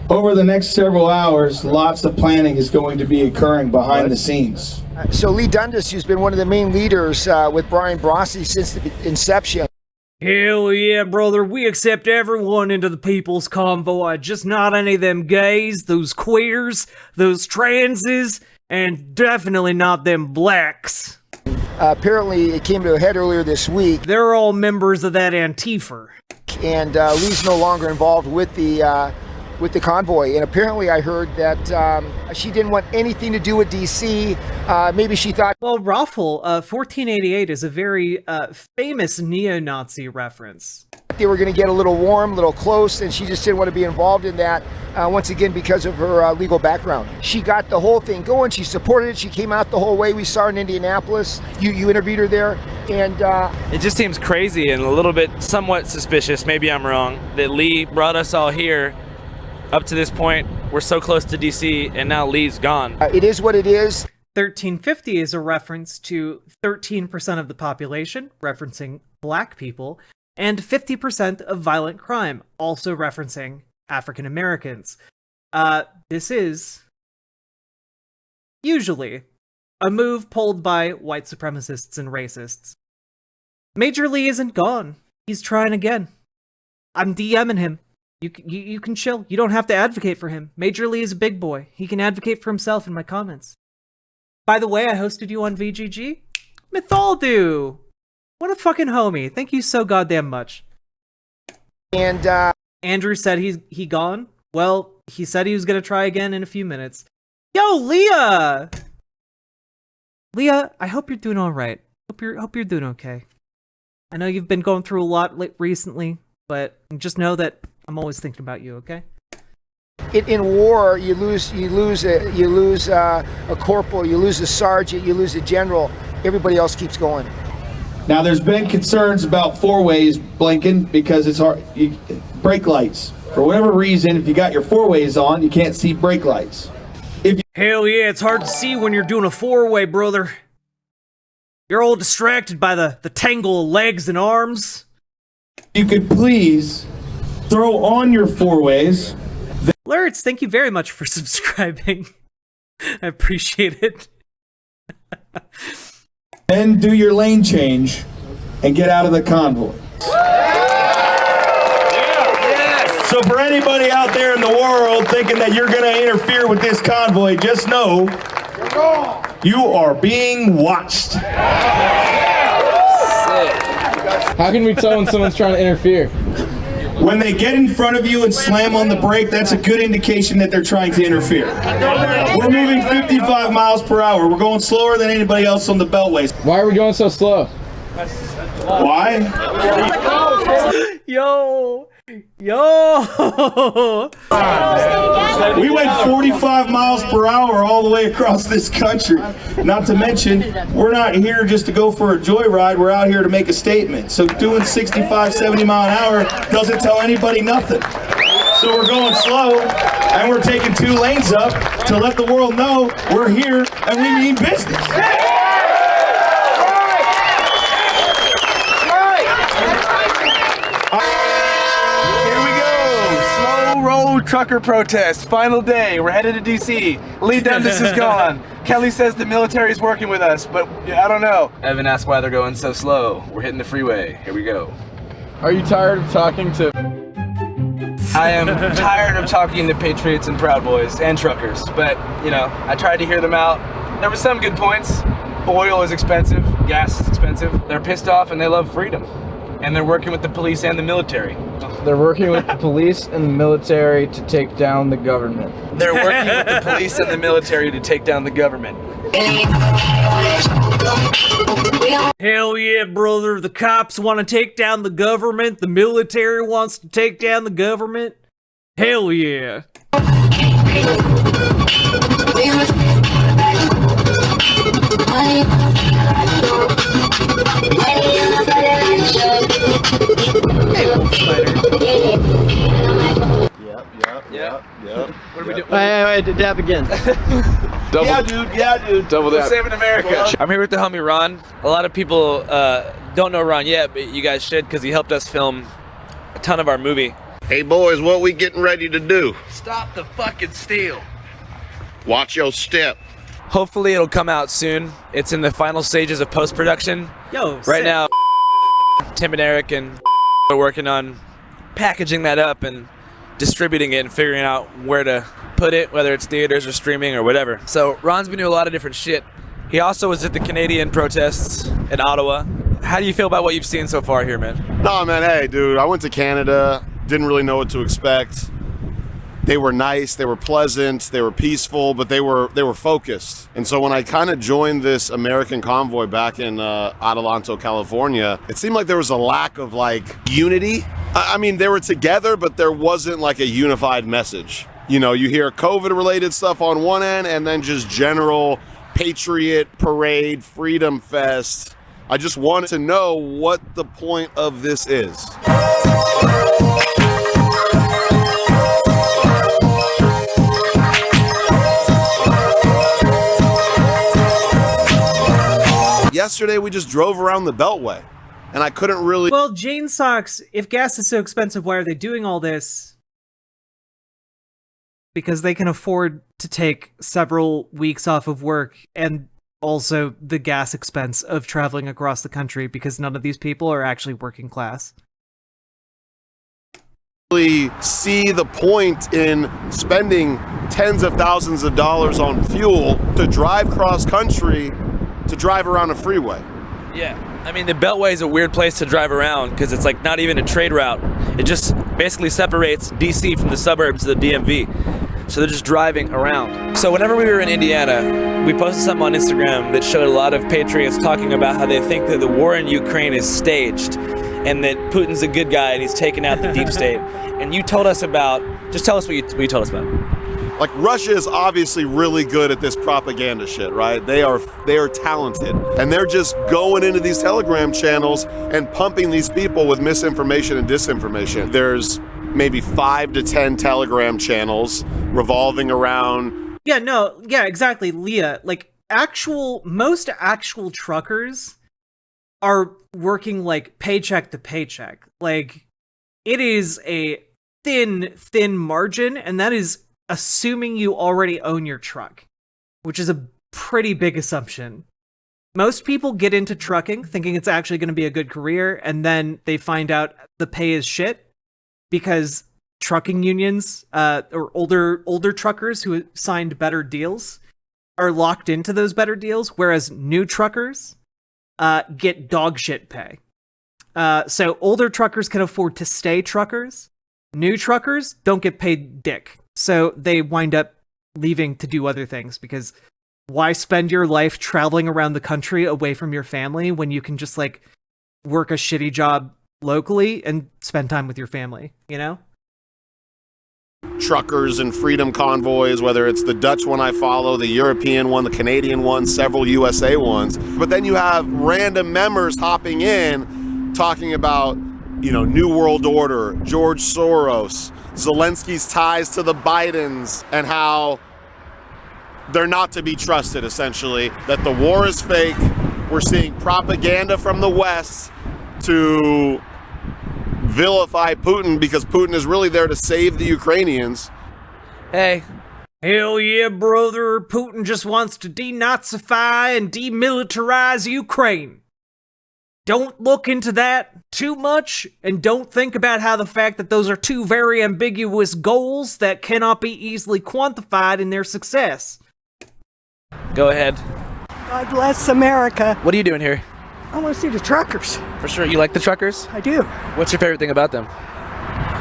[SPEAKER 7] Over the next several hours, lots of planning is going to be occurring behind the scenes.
[SPEAKER 3] So Lee Dundas, who's been one of the main leaders with Brian Brossi since the inception.
[SPEAKER 1] Hell yeah, brother. We accept everyone into the People's Convoy, just not any of them gays, those queers, those transes, and definitely not them blacks.
[SPEAKER 3] Apparently, it came to a head earlier this week.
[SPEAKER 1] They're all members of that Antifa.
[SPEAKER 3] And Lee's no longer involved with the convoy. And apparently I heard that she didn't want anything to do with DC. Maybe she thought...
[SPEAKER 1] Well, Raffle, 1488 is a very famous neo-Nazi reference.
[SPEAKER 3] They were going to get a little warm, a little close, and she just didn't want to be involved in that, once again, because of her legal background. She got the whole thing going. She supported it. She came out the whole way. We saw her in Indianapolis. You interviewed her there. And
[SPEAKER 22] it just seems crazy and a little bit somewhat suspicious, maybe I'm wrong, that Lee brought us all here up to this point. We're so close to DC and now Lee's gone.
[SPEAKER 3] It is what it is.
[SPEAKER 1] 1350 is a reference to 13% of the population, referencing black people, and 50% of violent crime, also referencing African Americans. This is usually a move pulled by white supremacists and racists. Major Lee isn't gone. He's trying again. I'm DMing him. You can chill. You don't have to advocate for him. Major Lee is a big boy. He can advocate for himself in my comments. By the way, I hosted you on VGG. Mythaldu! What a fucking homie. Thank you so goddamn much.
[SPEAKER 3] And
[SPEAKER 1] Andrew said he gone. Well, he said he was gonna try again in a few minutes. Yo, Leah! Leah, I hope you're doing all right. Hope you're doing okay. I know you've been going through a lot recently, but just know that I'm always thinking about you. Okay?
[SPEAKER 3] In war, you lose a corporal, you lose a sergeant, you lose a general. Everybody else keeps going.
[SPEAKER 7] Now, there's been concerns about four-ways blinking because it's hard. Brake lights. For whatever reason, if you got your four-ways on, you can't see brake lights.
[SPEAKER 1] Hell yeah, it's hard to see when you're doing a four-way, brother. You're all distracted by the tangle of legs and arms.
[SPEAKER 7] You could please throw on your four-ways.
[SPEAKER 1] Lurtz, thank you very much for subscribing. I appreciate it.
[SPEAKER 7] Then do your lane change and get out of the convoy. So for anybody out there in the world thinking that you're going to interfere with this convoy, just know you are being watched.
[SPEAKER 4] How can we tell when someone's trying to interfere?
[SPEAKER 7] When they get in front of you and slam on the brake, that's a good indication that they're trying to interfere. We're moving 55 miles per hour. We're going slower than anybody else on the beltways.
[SPEAKER 4] Why are we going so slow?
[SPEAKER 7] Why?
[SPEAKER 1] Yo!
[SPEAKER 7] We went 45 miles per hour all the way across this country. Not to mention, we're not here just to go for a joyride. We're out here to make a statement. So doing 65, 70 mile an hour doesn't tell anybody nothing. So we're going slow, and we're taking 2 lanes up to let the world know we're here and we mean business.
[SPEAKER 22] Road trucker protest, final day. We're headed to DC. Lee Dundas is gone. Kelly says the military's working with us, but I don't know. Evan asked why they're going so slow. We're hitting the freeway. Here we go.
[SPEAKER 4] Are you tired of talking to...
[SPEAKER 22] I am tired of talking to patriots and Proud Boys and truckers, but, you know, I tried to hear them out. There were some good points. Oil is expensive, gas is expensive. They're pissed off and they love freedom. And they're working with the police and the military.
[SPEAKER 4] They're working with the police and the military to take down the government.
[SPEAKER 22] They're working with the police and the military to take down the government.
[SPEAKER 1] Hell yeah, brother. The cops want to take down the government. The military wants to take down the government. Hell yeah.
[SPEAKER 22] Yep. What are we doing?
[SPEAKER 11] Wait, dab again.
[SPEAKER 22] Yeah, dude.
[SPEAKER 4] Double
[SPEAKER 22] We're
[SPEAKER 4] dab.
[SPEAKER 22] saving America. I'm here with the homie Ron. A lot of people don't know Ron yet, but you guys should because he helped us film a ton of our movie.
[SPEAKER 18] Hey boys, what we getting ready to do?
[SPEAKER 22] Stop the fucking steal.
[SPEAKER 18] Watch your step.
[SPEAKER 22] Hopefully it'll come out soon. It's in the final stages of post-production.
[SPEAKER 1] Yo,
[SPEAKER 22] right now, Tim and Eric and are working on packaging that up and distributing it and figuring out where to put it, whether it's theaters or streaming or whatever. So Ron's been doing a lot of different shit. He also was at the Canadian protests in Ottawa. How do you feel about what you've seen so far here, man?
[SPEAKER 23] No, man, hey, dude, I went to Canada, didn't really know what to expect. They were nice, they were pleasant, they were peaceful, but they were focused. And so when I kind of joined this American convoy back in Adelanto, California, it seemed like there was a lack of like unity. I mean, they were together, but there wasn't like a unified message. You know, you hear COVID-related stuff on one end and then just general patriot parade, freedom fest I just want to know what the point of this is. Yesterday we just drove around the Beltway, and I couldn't really...
[SPEAKER 1] Well, Jane Socks, if gas is so expensive, why are they doing all this? Because they can afford to take several weeks off of work, and also the gas expense of traveling across the country, because none of these people are actually working class.
[SPEAKER 23] See the point in spending tens of thousands of dollars on fuel to drive cross country to drive around a freeway.
[SPEAKER 22] Yeah, I mean, the Beltway is a weird place to drive around because it's like not even a trade route. It just basically separates DC from the suburbs of the DMV. So they're just driving around. So whenever we were in Indiana, we posted something on Instagram that showed a lot of patriots talking about how they think that the war in Ukraine is staged and that Putin's a good guy and he's taken out the deep state. And you told us about, just tell us what you told us about.
[SPEAKER 23] Like, Russia is obviously really good at this propaganda shit, right? They are talented, and they're just going into these Telegram channels and pumping these people with misinformation and disinformation. There's maybe 5 to 10 Telegram channels revolving around...
[SPEAKER 1] Yeah, no, yeah, exactly, Leah. Like, most actual truckers are working, like, paycheck to paycheck. Like, it is a thin margin, and that is assuming you already own your truck, which is a pretty big assumption. Most people get into trucking thinking it's actually going to be a good career, and then they find out the pay is shit because trucking unions or older truckers who signed better deals are locked into those better deals, whereas new truckers get dog shit pay. So older truckers can afford to stay truckers. New truckers don't get paid dick. So they wind up leaving to do other things, because why spend your life traveling around the country away from your family when you can just, like, work a shitty job locally and spend time with your family, you know?
[SPEAKER 23] Truckers and freedom convoys, whether it's the Dutch one I follow, the European one, the Canadian one, several USA ones. But then you have random members hopping in talking about, you know, New World Order, George Soros, Zelensky's ties to the Bidens, and how they're not to be trusted, essentially, that the war is fake. We're seeing propaganda from the West to vilify Putin because Putin is really there to save the Ukrainians.
[SPEAKER 1] Hey. Hell yeah, brother. Putin just wants to denazify and demilitarize Ukraine. Don't look into that too much, and don't think about how the fact that those are two very ambiguous goals that cannot be easily quantified in their success.
[SPEAKER 22] Go ahead.
[SPEAKER 11] God bless America.
[SPEAKER 22] What are you doing here?
[SPEAKER 11] I want to see the truckers.
[SPEAKER 22] For sure. You like the truckers?
[SPEAKER 11] I do.
[SPEAKER 22] What's your favorite thing about them?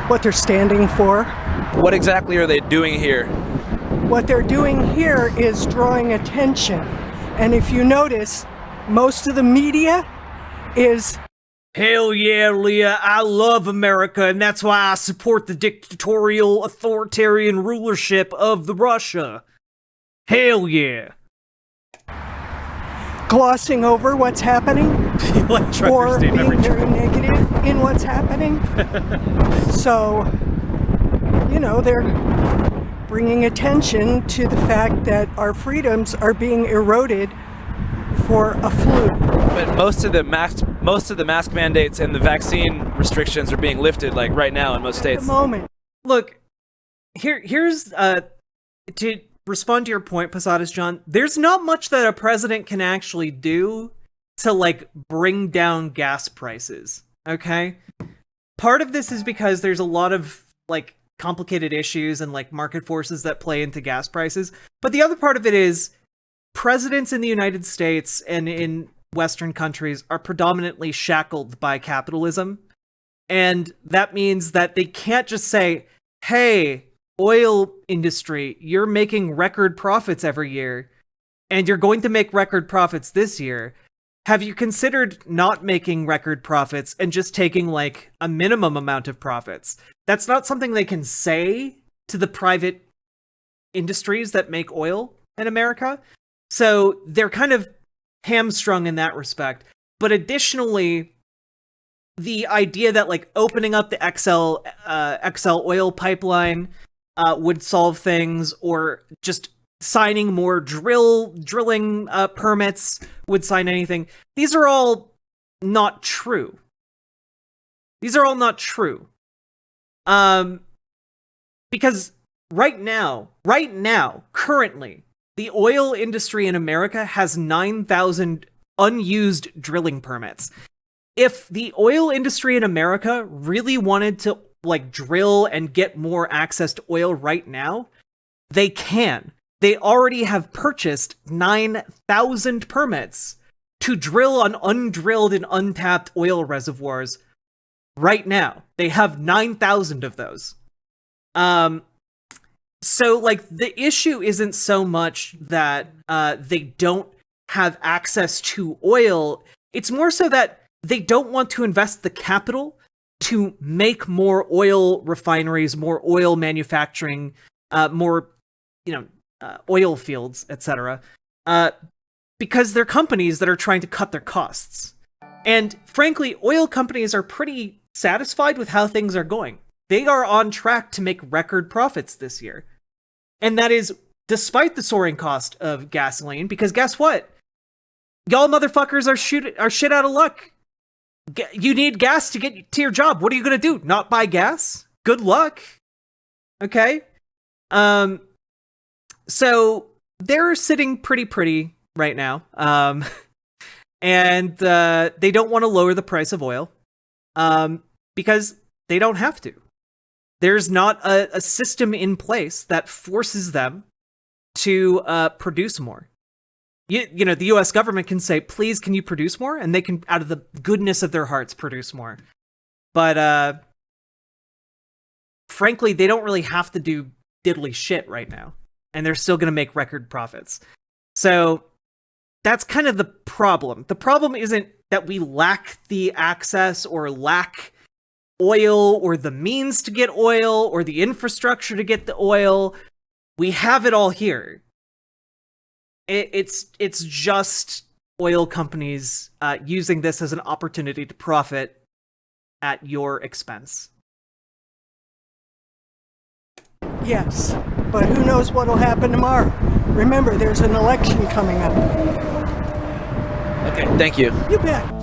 [SPEAKER 11] What they're standing for.
[SPEAKER 22] What exactly are they doing here?
[SPEAKER 11] What they're doing here is drawing attention. And if you notice, most of the media is...
[SPEAKER 1] Hell yeah, Leah, I love America, and that's why I support the dictatorial, authoritarian rulership of the Russia. Hell yeah.
[SPEAKER 11] Glossing over what's happening, or being very negative in what's happening. So, you know, they're bringing attention to the fact that our freedoms are being eroded for a flu.
[SPEAKER 22] But most of the mask mandates and the vaccine restrictions are being lifted, like right now in most states.
[SPEAKER 11] At the moment.
[SPEAKER 1] Look, here's to respond to your point, Posadas John. There's not much that a president can actually do to, like, bring down gas prices. Okay, part of this is because there's a lot of, like, complicated issues and, like, market forces that play into gas prices. But the other part of it is presidents in the United States and in Western countries are predominantly shackled by capitalism. And that means that they can't just say, hey, oil industry, you're making record profits every year, and you're going to make record profits this year. Have you considered not making record profits and just taking, like, a minimum amount of profits? That's not something they can say to the private industries that make oil in America. So they're kind of hamstrung in that respect. But additionally, the idea that like opening up the XL oil pipeline would solve things, or just signing more drilling permits would sign anything. These are all not true. These are all not true. Because right now, currently, the oil industry in America has 9,000 unused drilling permits. If the oil industry in America really wanted to like drill and get more access to oil right now, they can. They already have purchased 9,000 permits to drill on undrilled and untapped oil reservoirs right now. They have 9,000 of those. So like the issue isn't so much that they don't have access to oil. It's more so that they don't want to invest the capital to make more oil refineries, more oil manufacturing, more, oil fields, etc. Because they're companies that are trying to cut their costs. And frankly, oil companies are pretty satisfied with how things are going. They are on track to make record profits this year. And that is despite the soaring cost of gasoline, because guess what? Y'all motherfuckers are shit out of luck. You need gas to get to your job. What are you going to do? Not buy gas? Good luck. Okay? So they're sitting pretty right now. And they don't want to lower the price of oil because they don't have to. There's not a system in place that forces them to produce more. You know, the US government can say, please, can you produce more? And they can, out of the goodness of their hearts, produce more. But frankly, they don't really have to do diddly shit right now. And they're still going to make record profits. So that's kind of the problem. The problem isn't that we lack the access or lack oil or the means to get oil or the infrastructure to get the oil. We have it all here. It's just oil companies using this as an opportunity to profit at your expense.
[SPEAKER 11] Yes, but who knows what'll happen tomorrow? Remember, there's an election coming up.
[SPEAKER 22] Okay, thank you.
[SPEAKER 11] You bet.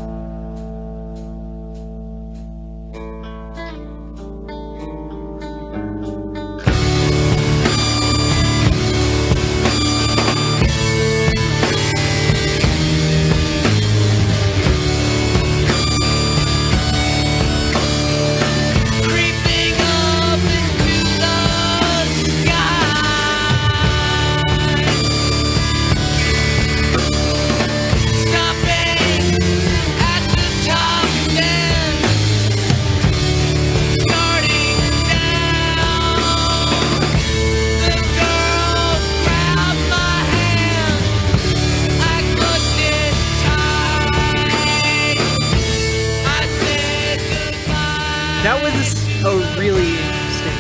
[SPEAKER 1] That was a really interesting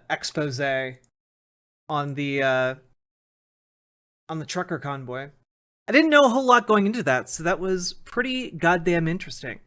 [SPEAKER 1] expose on the trucker convoy. I didn't know a whole lot going into that, so that was pretty goddamn interesting.